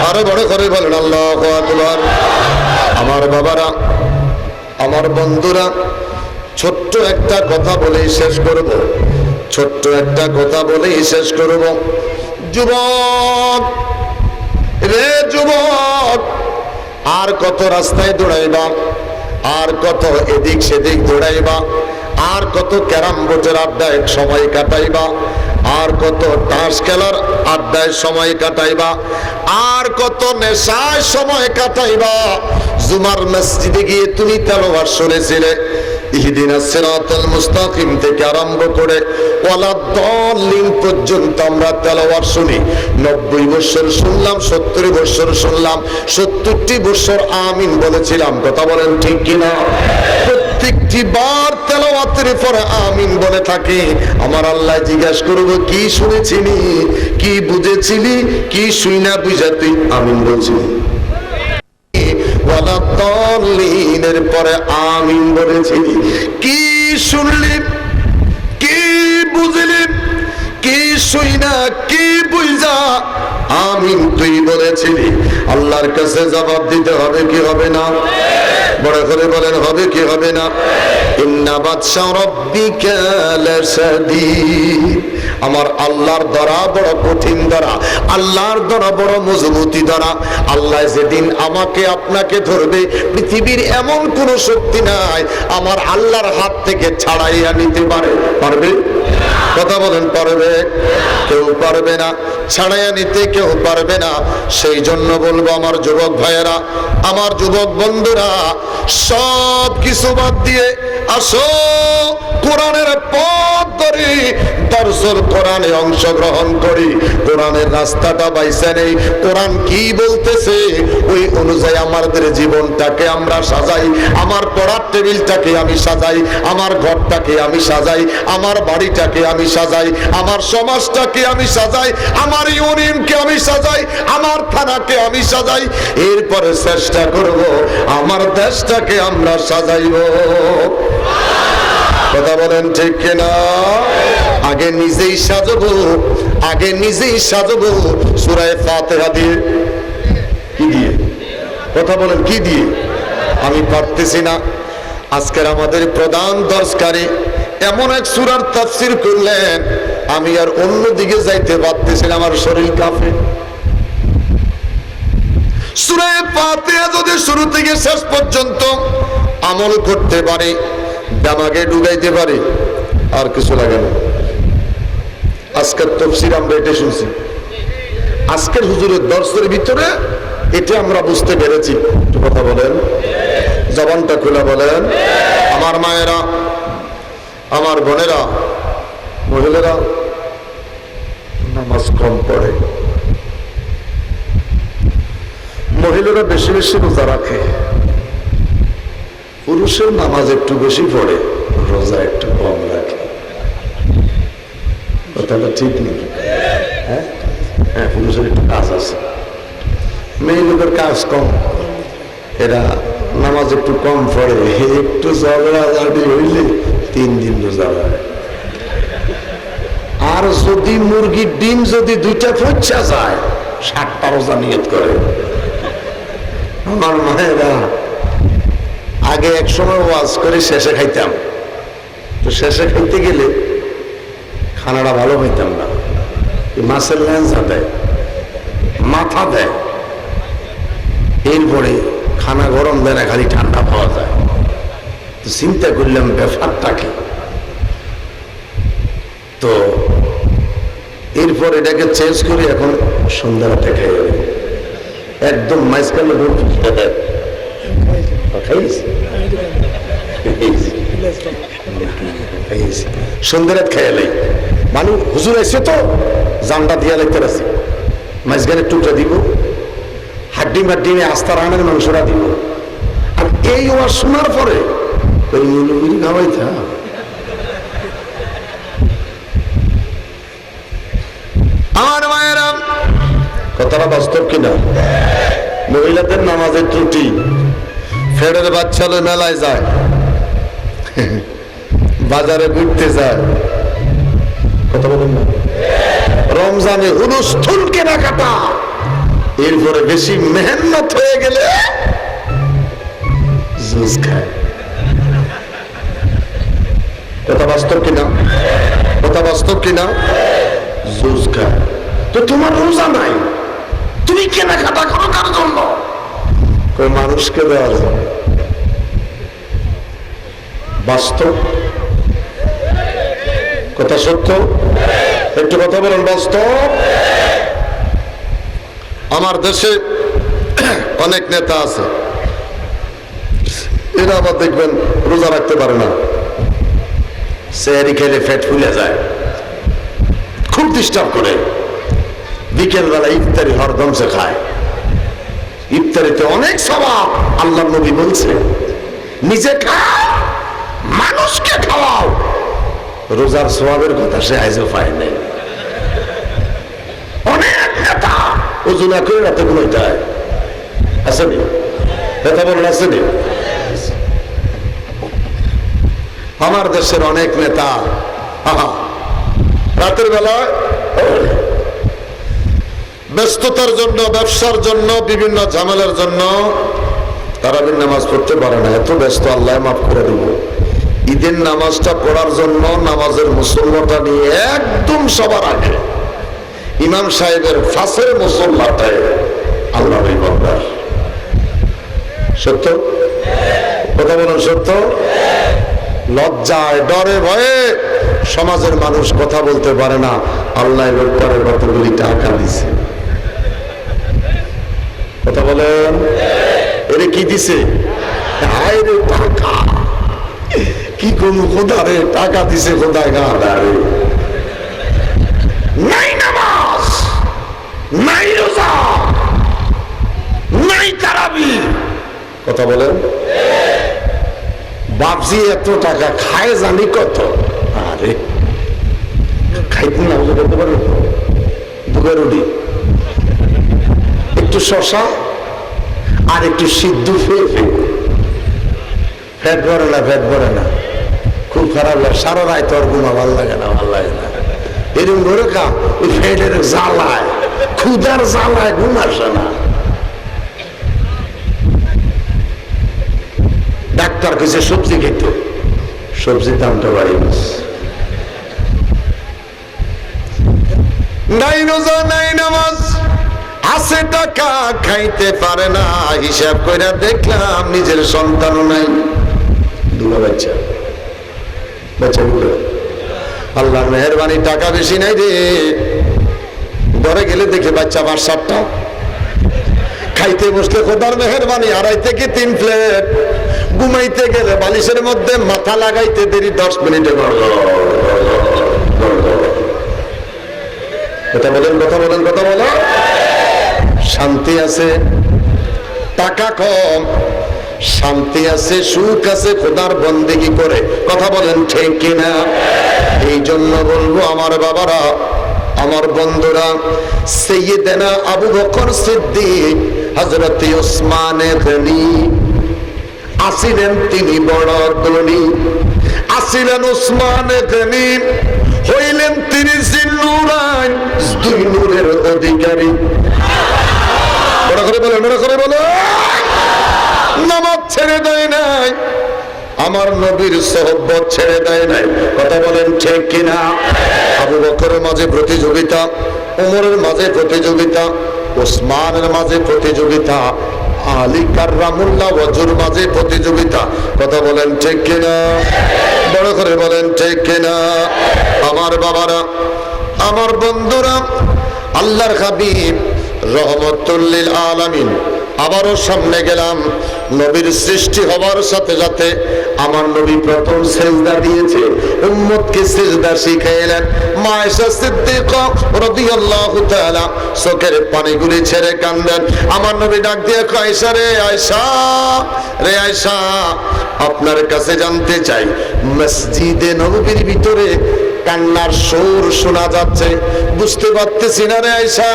আরো বড় করে বলেন আল্লাহু আকবার। আমার বাবারা, আমার বন্ধুরা, ছোট্ট একটা কথা বলেই শেষ করব, ছোট্ট একটা কথা বলেই শেষ করব। যুবক রে যুবক, আর কত রাস্তায় দৌড়াইবা, আর কত এদিক সেদিক দৌড়াইবা, আর কত ক্যারাম বোর্ডের আড্ডায় সময় কাটাইবা, আর কত তাস খেলার আড্ডায় সময় কাটাইবা, আর কত নেশায় সময় কাটাইবা। জুমার মসজিদে গিয়ে তুমি তেলাওয়াত শুনেছিলে, ইহদিনাস সিরাতাল মুস্তাকিম থেকে আরম্ভ করে ওয়ালা দাল্লিন পর্যন্ত আমরা তেলাওয়াত শুনি। 90 বছর শুনলাম, 70 বছর শুনলাম, 70টি বছর আমিন বলেছিলাম। কথা বলেন ঠিক কিনা? প্রত্যেকটি বার তেলাওয়াতের পরে আমিন বলে থাকি। আমার আল্লাহ জিজ্ঞাসা করব, কি শুনেছিলি, কি বুঝেছিলি, কি শুইনা বুঝা তুই আমিন বলছিলি? ওয়ালা দাল্লিনের পরে আমিন বলেছিলি। কি শুনলি, কি বুঝলি, কি শুইনা, কি বুঝা আমিন তুই বলেছিলি? আল্লাহর কাছে জবাব দিতে হবে কি হবে না? বড় করে বলেন, হবে কি হবে না? ইন্না বাতশা রাব্বিকা লাশাদীদ। আমার আল্লাহর ধরা বড় কঠিন ধরা, আল্লাহর ধরা বড় মজবুতি ধরা। আল্লাহ যেদিন আমাকে আপনাকে ধরবে, পৃথিবীর এমন কোন শক্তি নাই আমার আল্লাহর হাত থেকে ছাড়াইয়া নিতে পারবে? কথা বলেন, পারবে? কেউ পারবে না, ছাড়াইয়া নিতে কেউ পারবে না। সেই জন্য বলবো আমার যুবক ভাইয়েরা, আমার যুবক বন্ধুরা, সব কিছু বাদ দিয়ে আসো কোরআনের পথ ধরে দর্শন কোরআনে অংশগ্রহণ করি। কোরআনের রাস্তাটা বাইসা নেই, কোরআন কি বলতেছে ওই অনুযায়ী আমাদের জীবনটাকে আমরা সাজাই। আমার পড়ার টেবিলটাকে আমি সাজাই, আমার ঘরটাকে আমি সাজাই, আমার বাড়িটাকে আমি সাজাই, আমার সমাজটাকে আমি সাজাই, আমার ইউনিয়নকে আমি সাজাই, আমার থানাকে আমি সাজাই। এরপরে চেষ্টা করব আমার দেশটাকে আমরা সাজাইব। কথা বলেন ঠিক কিনা? আগে নিজেই সাজবো, আগে নিজেই সাজবো সূরা ফাতিহা দিয়ে। কি দিয়ে? কথা বলেন, কি দিয়ে? আমি পারতেছি না। আজকের আমাদের প্রধান দর্শকারী এমন এক সূরার তাফসীর করলেন, আমি আর অন্য দিকে যাইতে পারতেছি না, আমার শরীর কাঁপে। সূরা ফাতিহা যদি শুরু থেকে শেষ পর্যন্ত আমল করতে পারে, দামাগে ডুবাইতে পারে, আর কিছু লাগে না। আজকের তাফসীর আমরা এটা শুনছি, আজকের হুজুরের দর্শের ভিতরে এটা আমরা বুঝতে পেরেছি। একটু কথা বলেন, জবানটা খুলে বলেন। আমার মায়েরা, আমার বোনেরা, মহিলারা নামাজ কম পড়ে, মহিলারা বেশি বেশি রোজা রাখে, পুরুষের নামাজ একটু বেশি পড়ে, রোজা একটু কম রাখে। কথাটা ঠিক নেই? হ্যাঁ, পুরুষের একটু কাজ আছে, মেয়ে লোকের কাজ কম, এরা নামাজ একটু কম পড়ে, একটু ঝগড়াঝাটি হইলে 3 দিন রোজা হয়। আর যদি মুরগির ডিম যদি 2টা পচা যায়, 7টা রোজা নিয়ত করে। আমার মায়েরা আগে এক সময় ওয়াজ করে শেষে খাইতাম, তো শেষে খাইতে গেলে খানাটা ভালো হইতাম না। মাছের ল্যাঞ্চা দেয়, মাথা দেয়, এরপরে খানা গরম দেয় না, খালি ঠান্ডা পাওয়া যায়। তো চিন্তা করলাম ব্যাপারটা কি। তো এরপর এটাকে চেঞ্জ করে এখন সন্ধ্যারাতে খাই, একদম মাঝখানে সন্ধ্যারাত খাইয়ালাই মানুষ হুজুর এসে তো জানটা দিয়া লাগতে আছে, মাঝখানে টুকরা দিব, হাড্ডি মাড্ডি আস্তা রানের মাংসটা দিব। আর এই ওয়াজ শোনার পরে ওই মুরগি খাওয়াইতা আমার মায়েরা, কথাটা বাস্তব কিনা? মহিলাদের নামাজের ত্রুটি, ফেরের বাচ্চা লই মেলায় যায়, বাজারে ঘুরতে যায়, কথা বলেন না, রমজানে হুলস্থুল কেনাকাটা, এরপরে বেশি মেহনত হয়ে গেলে জুস খায়। কথা বাস্তব কিনা? কথা বাস্তব কিনা? জুস খায়। তো তোমার রোজা নাই, তুমি কেনাকাটা করো কার জন্য? মানুষকে দেওয়া যায়। বাস্তব কথা, সত্য। একটু কথা বলেন, বাস্তব। আমার দেশে অনেক নেতা আছে, এরা আবার দেখবেন রোজা রাখতে পারে না, সেহরি খেলে ফ্যাট ফুলে যায়, খুব ডিস্টার্ব করে। বিকেল বেলা ইফতারি হরদমসে খায়। ইফতারিতে অনেক সওয়াব, আল্লাহর নবী বলছে নিজে খাও, মানুষকে খাওয়াও। রোজার সওয়াবের কথা সে আইজও পায় নাই। অনেক নেতা ওযু না করে রাতে ঘুমাইতে হয়, আসেনি? নেতা বলেন আসেনি? আমার দেশের অনেক নেতা রাতের বেলা ব্যস্ততার জন্য, ব্যবসার জন্য, বিভিন্ন ঝামেলার জন্য তারাবির নামাজ পড়তে পারে না। এত ব্যস্ত, আল্লাহ মাফ করে দেব। ঈদের নামাজটা পড়ার জন্য নামাজের মুসল্লাটা নিয়ে একদম সবার আগে ইমাম সাহেবের ফাঁসের মুসল্লাটায় আল্লাহ বান্দার। সত্য কথা বলেন, সত্য? লজ্জায় ডরে ভয়ে সমাজের মানুষ কথা বলতে পারে না। আল্লাহ লোকটারে কতগুলি টাকা দিছে, কথা বলেন, এরে কি দিছে? টাকা। কি কোন খোদা রে, টাকা দিছে খোদায় গা রে। নাই নামাজ, নাই রোজা, নাই তারাবি, কথা বলেন। বাপজি এত টাকা খায় জানি কত। আরে খাইতে না করতে পারো, দুগা রুটি, একটু শশা আর একটু সিদ্ধ ফেয়ে ফ্যাট ভরে না, ফ্যাট ভরে না, খুব খারাপ লাগে। সারা রায় তোর ঘুমা ভাল লাগে না, ভাল লাগে না। এরকম করে কা ওই ফ্যাটের জ্বালায়, ক্ষুদার জ্বালায় ঘুম আসে না। ডাক্তার কইছে সবজি খেত, সবজির দামটা বাড়ি গেছে। নাই রোজা, নাই নামাজ, আছে টাকা, খাইতে পারে না। হিসাব কইরা দেখলাম নিজের সন্তানও নাই। দুলা বাচ্চা, বাচ্চাগুলো আল্লাহর মেহেরবানি, টাকা বেশি নাই রে। ঘরে গেলে দেখে বাচ্চা 5-7টা, খাইতে বসলে খোদার মেহেরবানি 2.5 থেকে 3 প্লেট। ঘুমাইতে গেলে বালিশের মধ্যে মাথা লাগাইতে দেরি 10 মিনিটে। কথা বলেন, কথা বলেন, কথা বলো। শান্তি আছে, টাকা কম, শান্তি আছে, সুখ আছে, খোদার বন্দেগি করে। কথা বলেন ঠিক কিনা? এই জন্য বলবো আমার বাবারা, আমার বন্ধুরা, সাইয়েদনা আবু বকর সিদ্দিক, হযরত ওসমান গনি আসিলেন, তিনি বড় ধনী আসিলেন। ওসমান গনি হইলেন তিনি জিন্নুরাইন, 2 নূরের অধিকারী। বড় করে বলে, বড় করে বলে। নামাজ ছেড়ে দেয় নাই, আমার নবীর সোহবত ছেড়ে দেয় নাই। কথা বলেন ঠিক কিনা? আবু বকরের মাঝে প্রতিযোগিতা, ওমরের মাঝে প্রতিযোগিতা, ওসমানের মাঝে প্রতিযোগিতা, আলী কাররামুল্লাহ ওয়াজুর মাঝে প্রতিযোগিতা। কথা বলেন ঠিক কিনা? বড় করে বলেন ঠিক কিনা? আমার বাবারা, আমার বন্ধুরা, আল্লাহর হাবিব রহমতুল লিল আলামিন আবারও সামনে গেলাম। নবীর সৃষ্টি হওয়ার সাথে সাথে আমার নবী প্রথম সিজদা দিয়েছে, উম্মতকে সিজদা শিখাইলেন। মা আয়েশা সিদ্দিকা রাদিয়াল্লাহু তাআলা চোখের পানিগুলি ছেড়ে কান্দেন। আমার নবী ডাক দিয়ে কয়, আয়েশা রে, আয়েশা রে, আয়েশা, আপনার কাছে জানতে চাই, মসজিদে নববীর ভিতরে কান্নার সুর শোনা যাচ্ছে, বুঝতে পারতেছি না রে আয়েশা।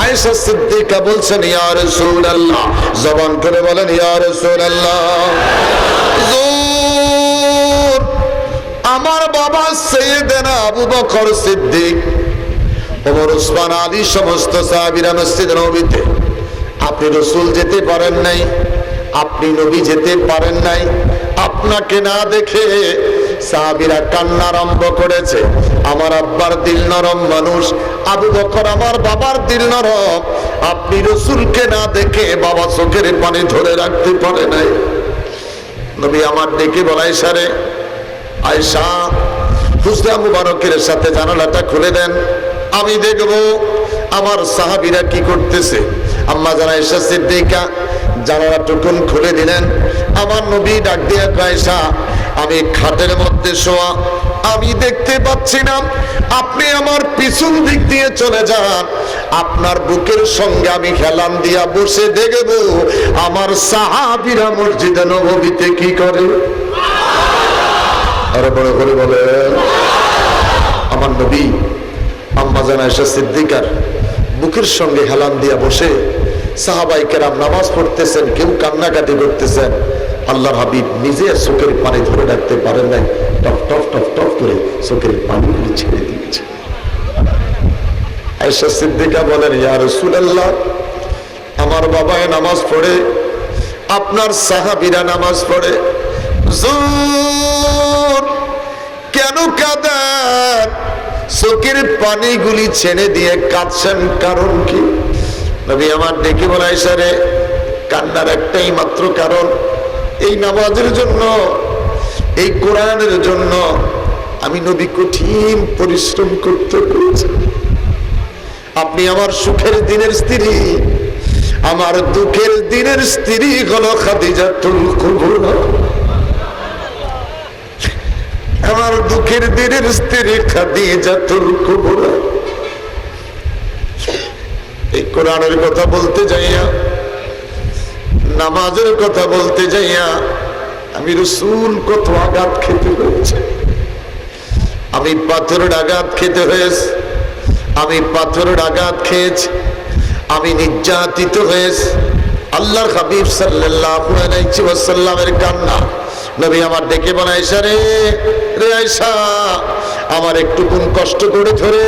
আয়েশা সিদ্দিকা বলছেন, ইয়া রাসূলুল্লাহ, জবান করে বলেন, ইয়া রাসূলুল্লাহ। হুজুর, আমার বাবা সাইয়েদনা আবু বকর সিদ্দিক, ওমর, ওসমান, আলী সমস্ত সাহাবীরা মসজিদ নববীতে। আপনি রাসূল যেতে পারেন নাই, আপনি নবী যেতে পারেন নাই। আপনাকে না দেখে সাহাবীরা কান্না আরম্ভ করেছে। আমার আব্বার দিল নরম মানুষ, আবু বকর আমার বাবার দিল নরম। আপনি রাসূলকে না দেখে বাবা চোখের পানি ধরে রাখতে পারে নাই। নবী আমার ডেকে বলে, আয়েশা রে, আয়েশা, হুজরা মুবারকের সাথে জানালাটা খুলে দেন, আমি দেখব আমার সাহাবীরা কি করতেছে। আম্মা জান আয়েশা সিদ্দিকা জানালা টুকুন খুলে দিলেন। আমার নবী ডাক দিয়ে আয়েশা, আমি খাটের মধ্যে শোয়া, আমি দেখতে পাচ্ছি না, আপনি আমার পিছন দিক দিয়ে চলে যান, আপনার বুকের সঙ্গে আমি হেলান দিয়া বসে দেখব আমার সাহাবীরা মসজিদে নববীতে কি করে। আরে বড় করে বলেন। আমার নবী আম্মা জান আয়েশা সিদ্দিকার বুকের সঙ্গে হেলান দিয়া বসে সাহাবায়ে কেরাম নামাজ পড়তেছেন, কেউ কান্নাকাটি করতেছেন। আল্লাহর হাবিব নিজে চোখের পানি ধরে রাখতে পারেন নাই, টপ টপ টপ টপ করে চোখের পানিগুলি ছেড়ে দিয়েছে। আয়েশা সিদ্দিকা বলেন, ইয়া রাসূলুল্লাহ, আমার বাবা নামাজ পড়ে, আপনার সাহাবীরা নামাজ পড়ে, হুজুর কেন কাঁদেন? চোখের পানিগুলি ছেড়ে দিয়ে কাঁদছেন, কারণ কি? নবী আমার ডেকে বলে, আয়েশা রে, কান্নার একটাই মাত্র কারণ, এই নামাজের জন্য, এই কোরআনের জন্য আমি নবী কঠিন পরিশ্রম করতে পেরেছি। আপনি আমার সুখের দিনের স্ত্রী, আমার দুঃখের দিনের স্ত্রী হলো খাদিজাতুল কুবরা। আমার দুঃখের দিনের স্ত্রী খাদিজাতুল কুবরা। এই কোরআনের কথা বলতে যাইয়া, নামাজের কথা বলতে যাইয়া আমি রাসূল কত আঘাত খেতে হয়েছে, আমি পাথরের আঘাত খেতে হয়েছে, আমি পাথরের আঘাত খেয়েছি, আমি নির্যাতিত হয়েছি। আল্লাহর হাবিব সাল্লাল্লাহু আলাইহি ওয়াসাল্লামের কান্না নবী আমার ডেকে বলে, আয়েশা রে, রে আয়েশা, আমার একটুকুন কষ্ট করে ধরে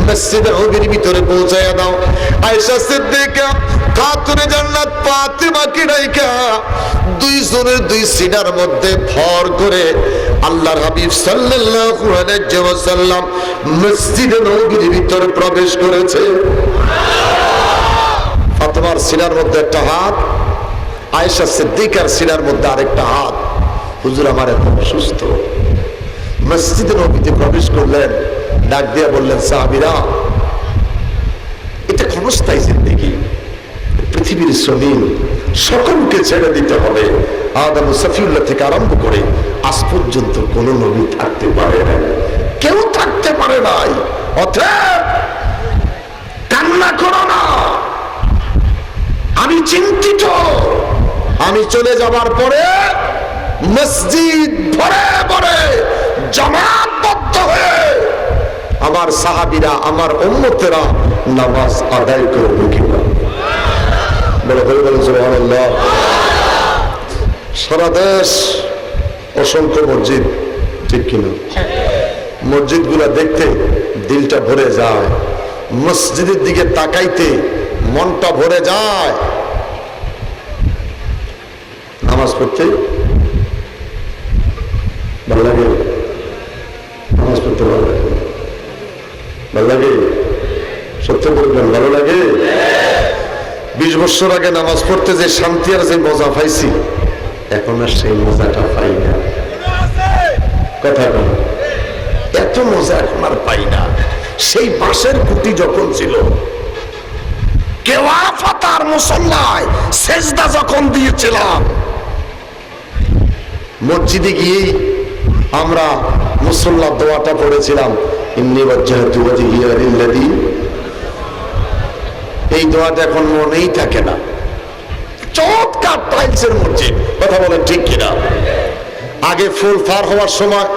মসজিদে নববীর ভিতরে পৌঁছায়া দাও। আয়েশা সিদ্দিকা খাতুনে জান্নাত ফাতেমাকে রাইখা দুইজনের দুই সিনার মধ্যে ভর করে আল্লাহর হাবিব সাল্লাল্লাহু আলাইহি ওয়াসাল্লাম মসজিদে নববীর ভিতরে প্রবেশ করেছে। ফাতেমার সিনার মধ্যে একটা হাত, আয়েশা সিদ্দিকার সিনার মধ্যে আরেকটা হাত। হুজুর আমার এত অসুস্থ। মসজিদে নববীতে প্রবেশ করলেন, ডাক দিয়া বললেন, সাহাবীরা, এটা ক্ষণস্থায়ী জিন্দেগি, পৃথিবীর জমিন সকলকে ছেড়ে দিতে হবে। আদম সফিউল্লাহ থেকে আরম্ভ করে আজ পর্যন্ত কোন নবী থাকতে পারে না, কেউ থাকতে পারে নাই। অতএব কান্না করো না, আমি চিন্তিত। আমি চলে যাবার পরে মসজিদ ভরে ভরে জামাতবদ্ধ হয়ে আমার সাহাবীরা, আমার উম্মতেরা নামাজ আদায় করবে কিনা? বলে বলেন সুবহানাল্লাহ। সারা দেশ অসংখ্য মসজিদ, ঠিক কিনা? মসজিদ গুলা দেখতে দিলটা ভরে যায়, মসজিদের দিকে তাকাইতে মনটা ভরে যায়। নামাজ পড়তে ভালো লাগে, নামাজ পড়তে ভালো লাগে, ভালো লাগে, সত্য বলবেন, ভালো লাগে। 20 বছর আগে নামাজ পড়তে যে শান্তি আর যে মজা পাইছি, এখন আর সেই মজাটা পাই না। কথা বল, এত মজা এখন আর পাই না। সেই বাঁশের খুঁটি যখন ছিল, কেওয়া ফাতার মুসল্লায় সেজদা যখন দিয়েছিলাম, মসজিদে গিয়েই আমরা মুসল্লার দোয়াটা পড়েছিলাম, ইন্নী ওয়াজ্জাহতু ওয়াজহিয়া লিল্লাযী। এই দোয়াটা এখন মনেই থাকে না। চমৎকার টাইলসের মসজিদ, কথা বলেন ঠিক কিনা? আগে ফুল ফার হওয়ার সময়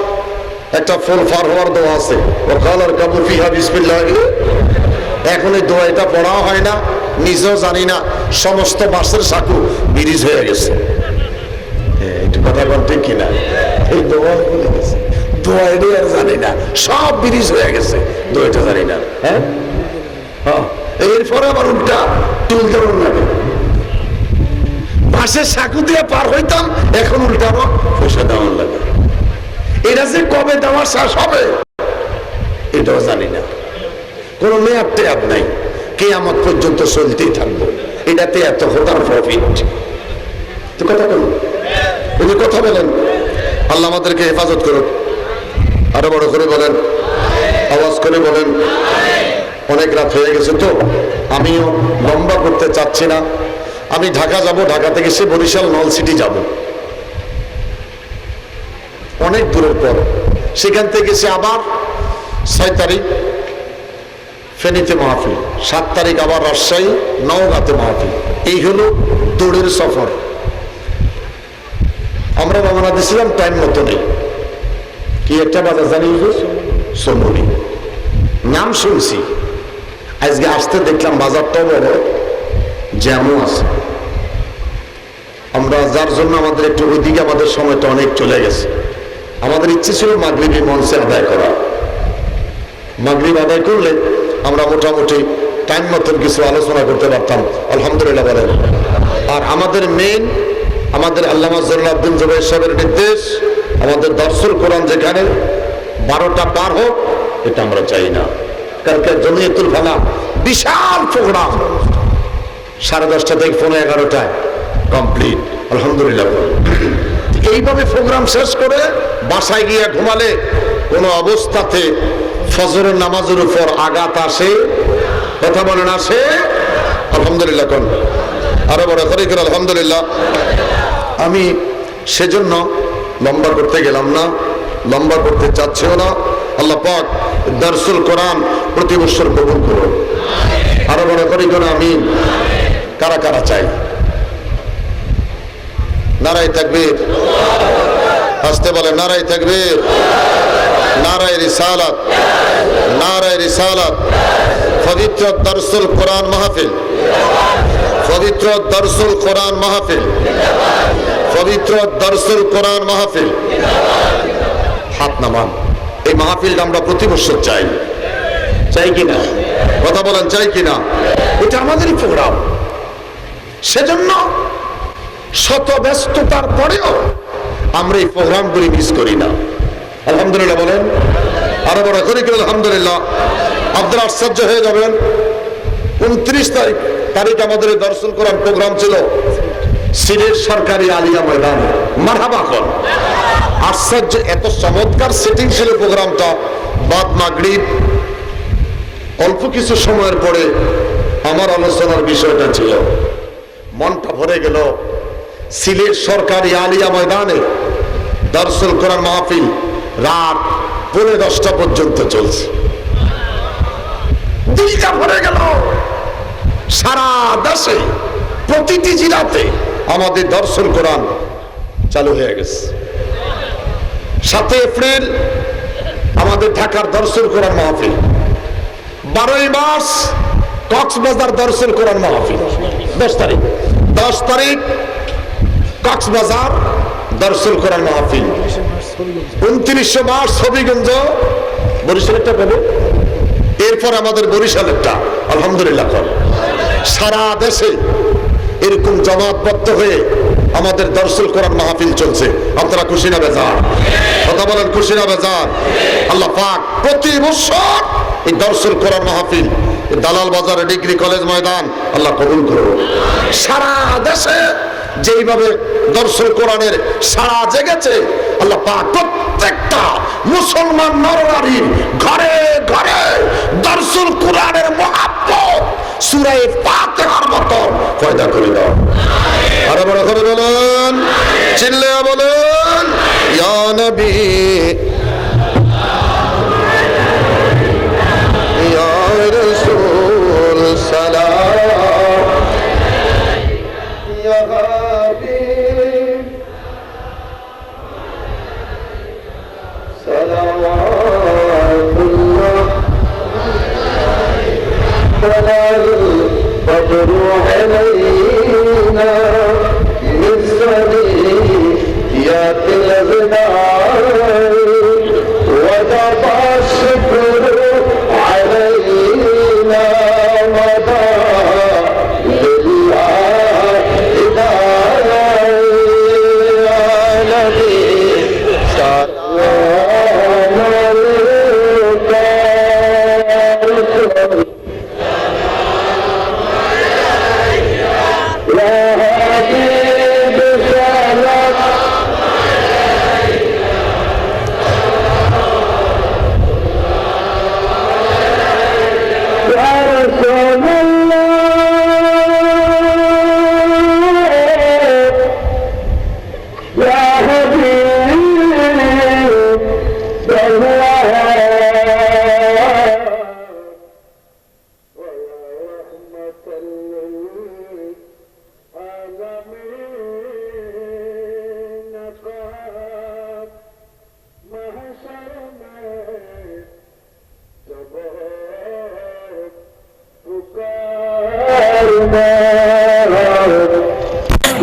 একটা ফুল ফার হওয়ার দোয়া আছে, ওয়াকালার কাবু ফিহা বিসমিল্লাহ। এখন এই দোয়া এটা পড়াও হয় না, নিজেও জানি না, সমস্ত বাঁশের সাঁকু ব্রিজ হয়ে গেছে। একটু কথা বল ঠিক কিনা? এই দোয়া ভুলে গেছে, দোয়া এটাই আর জানি না, সব ব্রিজ হয়ে গেছে, দোয়াটা জানি না। হ্যাঁ, এরপরে আবার উল্টা টুল দেওয়ার লাগে, বাঁশের সাঁকু দিয়ে পার হইতাম, এখন উল্টা আবার পয়সা দেওয়ার লাগে। এটা যে কবে দেওয়ার শেষ হবে এটাও জানি না, কোনো মেয়াদ টেয়াদ নাই, কিয়ামত পর্যন্ত চলতেই থাকবো। এটাতে এত হোতার প্রফিট। তো কথা বলুন, উনি কথা বলেন, আল্লাহ আমাদেরকে হেফাজত করুন। আরো বড় করে বলেন, আওয়াজ করে বলেন। অনেক রাত হয়ে গেছে তো আমিও লম্বা করতে চাচ্ছি না। আমি ঢাকা যাব, ঢাকা থেকে সে বরিশাল নলছিটি যাব, অনেক দূরের পর। সেখান থেকে সে আবার 6 তারিখ ফেনীতে মাহফিল, 7 তারিখ আবার রাজশাহী নওগাঁতে মাহফিল। এই হলো দৌড়ের সফর। আমরা রওনা দিয়েছিলাম টাইম মতো নেই। কি একটা বাজার জানি, সোমনি নাম শুনছি, আজকে আসতে দেখলাম বাজারটাও বড়, জ্যামও আছে। আমরা যার জন্য আমাদের একটু ওইদিকে আমাদের সময়টা অনেক চলে গেছে। আমাদের ইচ্ছে ছিল মাগরিবি মঞ্চে আদায় করা। মাগরিব আদায় করলে আমরা মোটামুটি টাইম মতন কিছু আলোচনা করতে পারতাম, আলহামদুলিল্লাহ বলেন। আর আমাদের মেইন, আমাদের আল্লামা জয়নুল আবেদিন জুবাইর সাহেবের নির্দেশ, আমাদের দর্শন কোরআন যেখানে 12টা পার হোক, এটা আমরা চাই না। কালকে জমিয়তুল ফালাহ বিশাল প্রোগ্রাম, 10:30 থেকে 11:30 কমপ্লিট, আলহামদুলিল্লাহ। এইভাবে প্রোগ্রাম শেষ করে বাসায় গিয়ে ঘুমালে কোনো অবস্থাতে ফজরের নামাজের উপর আঘাত আসে, কথা বলেন আসে, আলহামদুলিল্লাহ কোন আরো বড় করে আলহামদুলিল্লাহ। আমি সেজন্য লম্বা করতে গেলাম না, লম্বা করতে চাচ্ছিও না। আল্লাহ পাক দারসুল কোরআন প্রতি বছর কবুল করুন, আরো বড় করে আমি। কারা কারা চাই? নারায়ে তাকবীর, আসতে বলে নারায়ে তাকবীর, নারায়ে রিসালাত, নারায়ে রিসালাত। পবিত্র দারসুল কোরআন মাহফিল, পবিত্র দারসুল কোরআন মাহফিল, পবিত্র দারসুল কোরআন মাহফিল। হাত নামান। এই মাহফিলটা আমরা প্রতি বছর চাই, চাই কিনা? কথা বলেন, চাই কিনা? এটা আমাদেরই প্রোগ্রাম। সেজন্য শত ব্যস্ততার পরেও আমরা এই প্রোগ্রামগুলি মিস করি না, আলহামদুলিল্লাহ বলেন। আরো বড় করি আলহামদুলিল্লাহ। আপনারা আশ্চর্য হয়ে যাবেন, 29 তারিখ আমাদের দর্শন কোরআন প্রোগ্রাম ছিল সিলেট সরকারি আলিয়া ময়দান। মারহাবা কর। আশ্চর্য, এত চমৎকার সেটিং ছিল প্রোগ্রামটা। বাদ মাগরিব অল্প কিছু সময়ের পরে আমার আলোচনার বিষয়টা ছিল, মনটা ভরে গেল। সিলেট সরকারি আলিয়া ময়দানে দর্শন কোরআন মাহফিল রাত 10:30 পর্যন্ত চলছে। দিলটা ভরে গেল। সারা দেশে প্রতিটি জেলাতে আমাদের দর্শন কোরআন চালু হয়ে গেছে। 7 এপ্রিল আমাদের ঢাকার দর্শন কোরআন মাহফিল, 12ই মার্চ কক্সবাজার দর্শন কোরআন মাহফিল, 10 তারিখ কক্সবাজার দর্শন কোরআন মাহফিল, 29 মার্চ হবিগঞ্জ, বরিশালেরটা কবে? এরপর আমাদের বরিশালেরটা, আলহামদুলিল্লাহ। সারা দেশে এরকম জমাতবদ্ধ হয়ে আমাদের দর্শন কোরআন মাহফিল চলছে। আপনারা খুশি না বেজার? কথা বলেন, খুশি না বেজার? আল্লাহ পাক প্রতি বছর এই দর্শন কোরআন মাহফিল দালাল বাজারে ডিগ্রি কলেজ ময়দান আল্লাহ কবুল করুন। সারা দেশে যেইভাবে দর্শন কোরআনের সারা জেগেছে, আল্লাহ পাক প্রত্যেকটা মুসলমান নরনারীর ঘরে ঘরে দর্শন কোরআনের মুহাব্বত সূরা ফাতিহার মতো পয়দা করে দাও। আরো বড় করে বলেন, চিল্লায়া বলেন, ইয়া নবী ইয়া রাসূল সালাম ইয়া হাবিব সালাওয়াতুল্লাহ البدر علينا من ثنيات الأبناء وضب الشكر علينا مضى لله الذي سرانا للكافر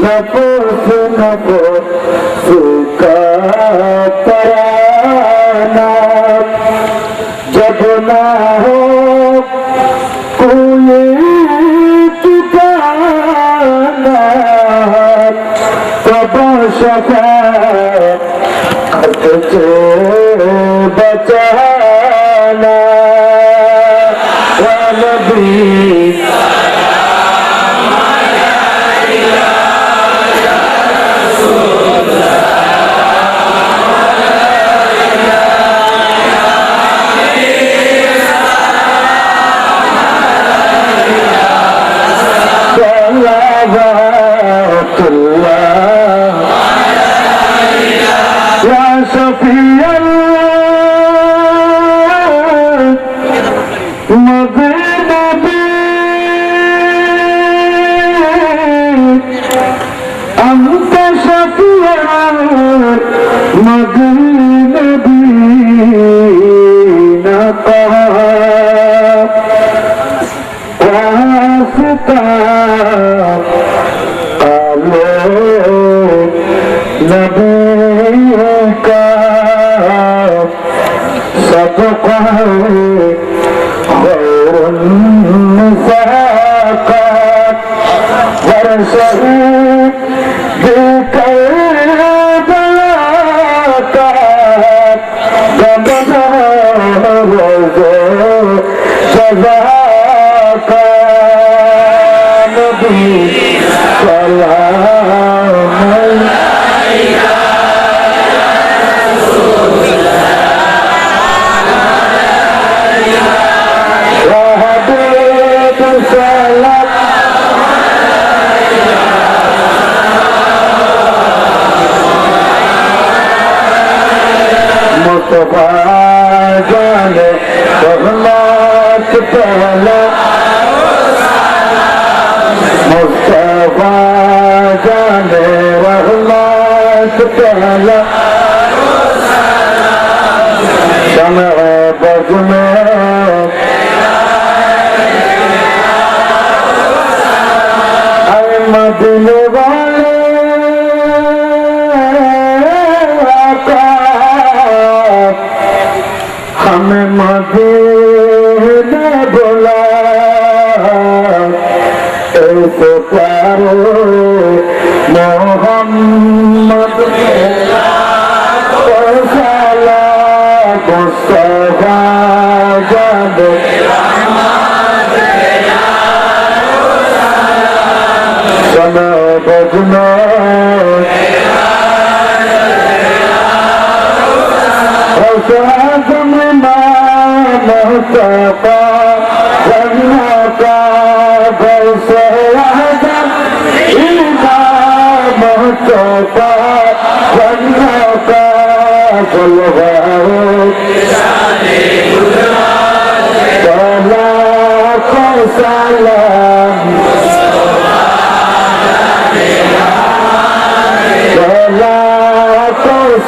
नफस नफस का तराना जब ना हो कोई ठिकाना तब शफाअत से बचाना या नबी हमें मदीना बुला ऐसे प्यारो मोहम्मद मुस्तफा जाने सना बजना मुस्तफा जन्ना का बरसे आदम इमाम मुस्तफा जन्ना का बुलवाओ सलाम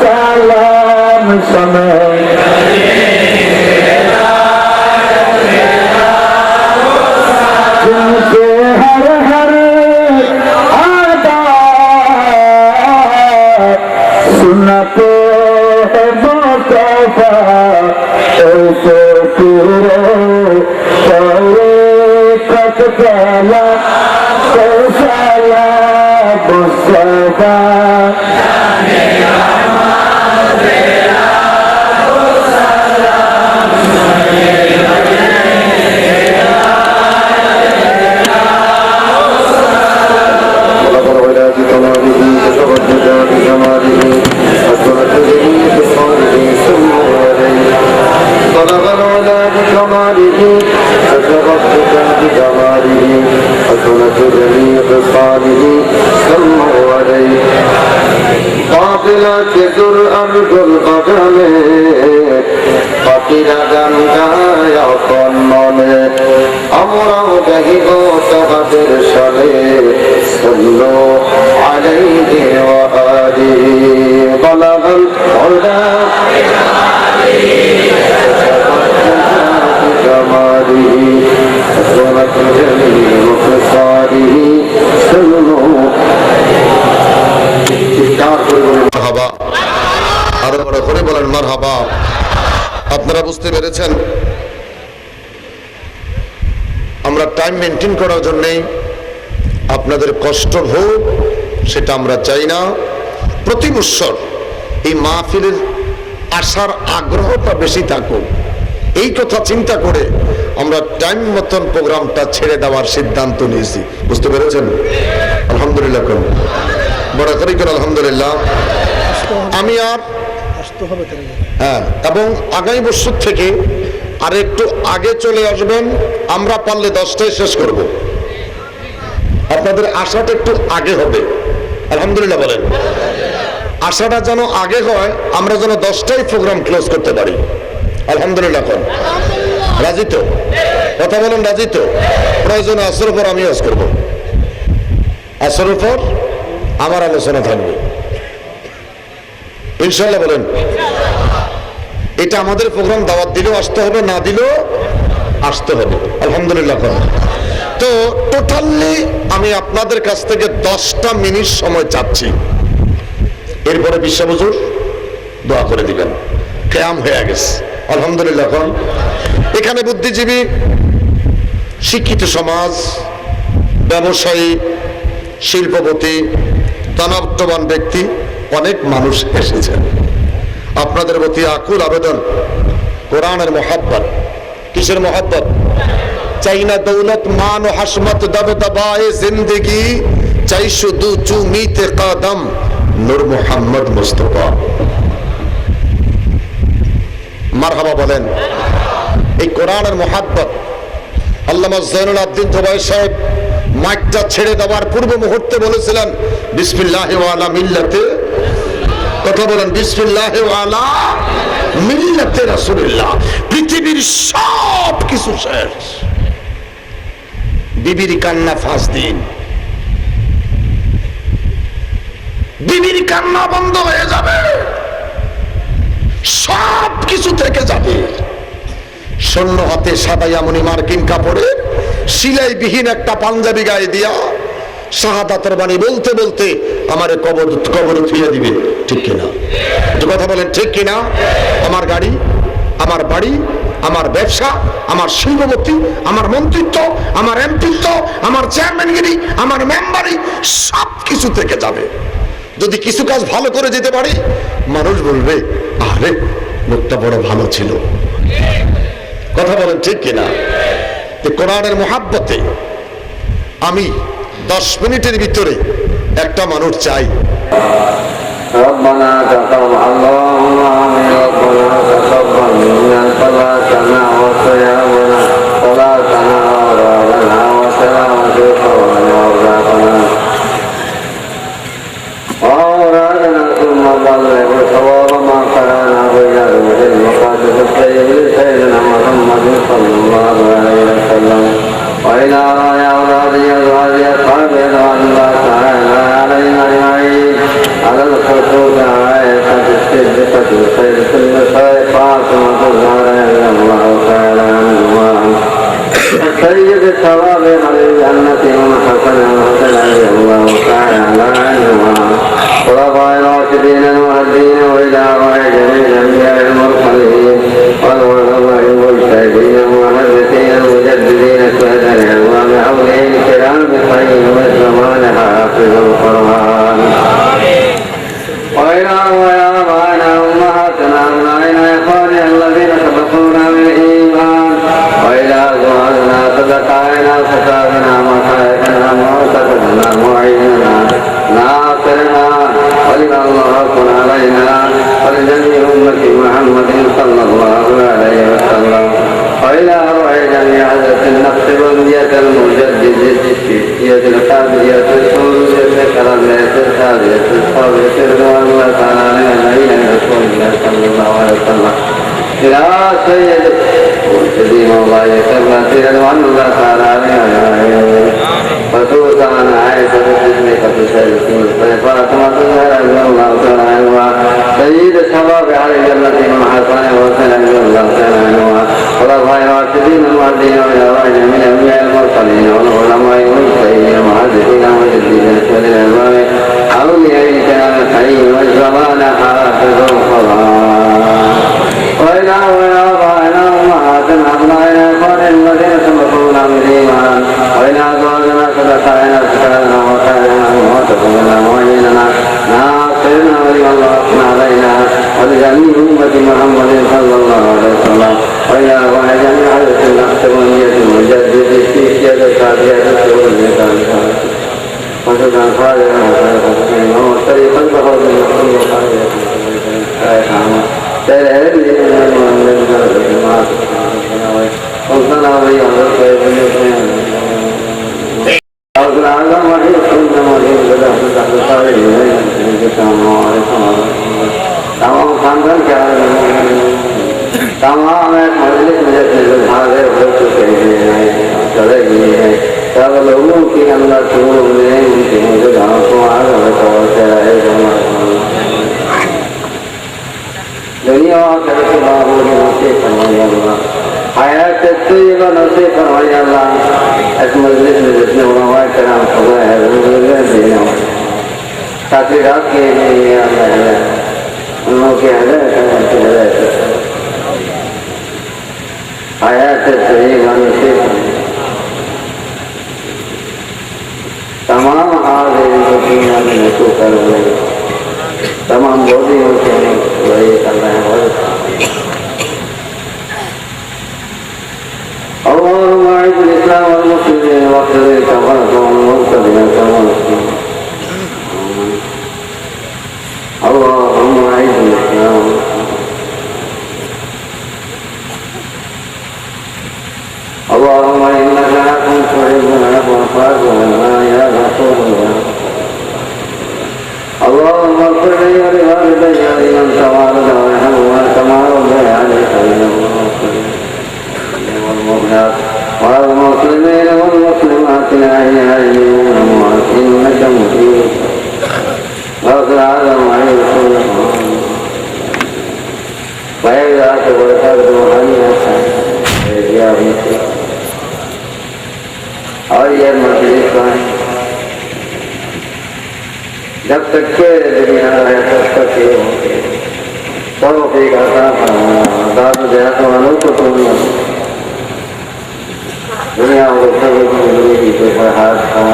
सलाम समय सुनते मुस्तफा ऐसे पूरे कत पहला कौशला मुस्तफा আমরাও দেখিব তাহাদের সালে সাল্লু আলাইহি ওয়া আলিহি বালাগাল হুদা জামালিহি ওয়া নাজমিহি পেরেছেন আমরা টাইম মেনটেন করার জন্যে আপনাদের কষ্ট হোক সেটা আমরা চাই না। প্রতি বৎসর এই মাহফিলের আসার আগ্রহটা বেশি থাকুক, এই কথা চিন্তা করে আমরা টাইম মতন প্রোগ্রামটা ছেড়ে দেওয়ার সিদ্ধান্ত নিয়েছি। বুঝতে পেরেছেন? আলহামদুলিল্লাহ, বড় করে আলহামদুলিল্লাহ। আমি আর হ্যাঁ, এবং আগামী বছর থেকে আর একটু আগে চলে আসবেন। আমরা পারলে 10টায় শেষ করব, আপনাদের আশাটা একটু আগে হবে। আলহামদুলিল্লাহ বলেন, আশাটা যেন আগে হয়, আমরা যেন 10টায় প্রোগ্রাম ক্লোজ করতে পারি। আলহামদুলিল্লাহ, রাজি তো? কথা বলেন, রাজি তো? প্রয়োজনে আসরের পর আমি আজ করবো, আসরের পর আমার আলোচনা থাকবে ইনশাল্লাহ। বলেন, এটা আমাদের প্রোগ্রাম, দাওয়াত দিলেও আসতে হবে, না দিলেও আসতে হবে। আলহামদুলিল্লাহ। তো টোটালি আমি আপনাদের কাছ থেকে 10টা মিনিট সময় চাচ্ছি, এরপরে বিশ্ব হুজুর দোয়া করে দিবেন। কিয়াম হয়ে গেছে আলহামদুলিল্লাহ। এখানে বুদ্ধিজীবী, শিক্ষিত সমাজ, ব্যবসায়ী, শিল্পপতি, দানববান ব্যক্তি, অনেক মানুষ এসেছেন। আপনাদের প্রতি আকুল আবেদন, কোরআনের মোহাব্বত। কিসের মোহাব্বত? চাই না দৌলত, মান ও হাসমত, দবদবায়ে জিন্দেগি, চাই শুধু চুমিতে কদম নূর মুহাম্মদ মুস্তাফা। মারহাবা বলেন। এই কোরআনের মোহাব্বত আল্লামা জয়নুল আবদিন জুবাই সাহেব মাইকটা ছেড়ে দেওয়ার পূর্ব মুহূর্তে বলেছিলেন বিসমিল্লাহি ওয়া আলা মিল্লাতে, কথা বলেন, বিসমিল্লাহি ওয়া আলা মিল্লাতে রাসূলুল্লাহ। পৃথিবীর সব কিছু শেষ, বিবির কান্না 5 দিন, বিবির কান্না বন্ধ হয়ে যাবে, সব কিছু থেকে যাবে। শূন্য হাতে সাদাইয়ামনি মার্কিন কাপড়ের সিলাই বিহীন একটা পাঞ্জাবি গায়ে দিয়া শাহাদাতের বাণী বলতে বলতে আমারে কবর থুইয়া দিবে। ঠিক কিনা? কথা বলেন, ঠিক কিনা? আমার গাড়ি, আমার বাড়ি, আমার ব্যবসা, আমার শিল্পপতি, আমার মন্ত্রিত্ব, আমার এমপিত্ব, আমার চেয়ারম্যানগিরি, আমার মেম্বারি, সব কিছু থেকে যাবে। যদি কিছু কাজ ভালো করে যেতে পারি, মানুষ বলবে আরে লোকটা বড় ভালো ছিল। কথা বলেন, ঠিক কিনা? কোরআনের মোহাব্বতে আমি 10 মিনিটের ভিতরে একটা মানুষ চাই। ربنا تقبل اللهم آمين ربنا تقبل منا صلاتنا وصيامنا صلاتنا وأولادنا وسلامة قولنا وأرزاقنا وأولادنا ثم بلغ ثواب ما قرانا بالجنة المقدس الطيب لسيدنا محمد صلى الله عليه وسلم وإلى رأي أولادي أزواجي أصحابه رضوان الله تعالى عليهم أجمعين على الخصوص عائشة الصديقة سيدة النساء فاطمة الزهراء رضي الله تعالى عنها سيد الثواب على الجنة والحسن والحسن رضي الله تعالى عنهما خلفاء الراشدين المهديين وإلى رأي جميع الأنبياء المرسلين والعلماء المجتهدين المحدثين المجددين الشهداء العظام حولهم الكرام الطيب والزمان حافظ القرآن وإلى آبائنا وأمهاتنا أبنائنا إخواننا الذين سبقونا بالإيمان وإلى أزواجنا صدقائنا وكتابنا ومشايخنا وأساتذتنا ومعيننا ناصرنا ولمن الله كن علينا ولجميع أمة محمد صلى الله عليه وسلم وإلى أرواح جميع حدث النفس والنية المجدد الشيخية القابلية الحلولية الكرامية الثابتة الصابرة رضوان الله تعالى علينا من رسول الله صلى الله عليه وسلم إلى سيد المرسلين والله كرمة رضوان الله تعالى علينا خصوصا عن عائشة الصديقة سيدة النساء فاطمة الزهراء رضي الله تعالى عنها سيد الشباب على الجنة من حسن وحسن رضي الله تعالى عنها خلفاء الراشدين المهديين وإلى رأي جميع الأنبياء المرسلين والعلماء والمجتهدين المحدثين والمجددين الشهداء العظام أولياء كان الحي والزمان حافظ القرآن وإلى آبائنا तमाम खानदान क्या तमाम एक मजलिस में हाजिर हो चुके हैं, चले गए हैं। सब लोगों की अल्लाह ने उनकी मुझे गाँव को दुनिया करके बाबू नसीब फरमाया अल्लाह, हयात तैयबा नसीब फरमाया अल्लाह। इस मजलिस में जितने उलमा कराम हुए हैं उन्होंने ताकि रात के लिए उन लोगों की हदायत हयात तैयबा नसीब तमाम हाजिर को दुनिया में नसीब कर तमाम बोलियों से वही कर रहे हैं। اللهم اعز الاسلام والمسلمين واخذل الكفرة والمرتدين والمسلمين. اللهم اعز الاسلام اللهم انك عفو تحب العفو فاعف عنا يا غفور يا اللهم اغفر لي ولوالدي ولمن توالد وارحمهما كما ربياني صغيرا والمؤمنات والمسلمين والمسلمات الاحياء منهم والاموات انك مجيب واغفر عنهم وعيشهم واذا تبركت روحانية يا مسلم और यह मजलिस का जब तक के दुनिया है तब तक ये होते तौफीक अता फरमाना देहात वालों को तुम दुनिया को सभी जिंदगी के हाथ था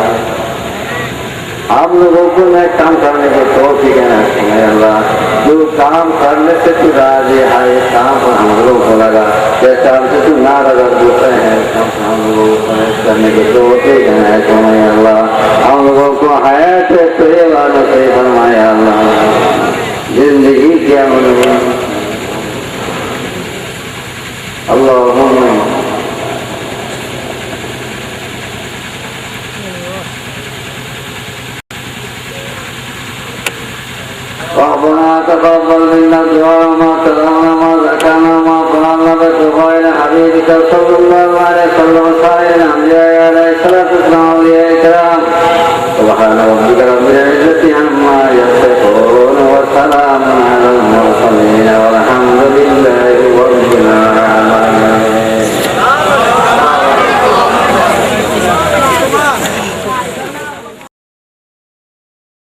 आप लोगों को मैं काम करने को तौफीक है अल्लाह। जो काम करने से तू राजी है ये काम पर हम लोगों को लगा, जैसा हमसे तू ना लगा दूसरे हैं हम लोगों को करने के तौफीक है तुम्हें अल्लाह। हम लोगों को हयात तैयबा नसीब फरमाया अल्लाह। जिंदगी क्या अल्लाहुम्मा ربنا تقبل منا الدعاء ما تدعونا ما ذكرنا ما فعلنا بتوبة إلى حبيبك صلى الله عليه وسلم وسائر الأنبياء عليه الصلاة والسلام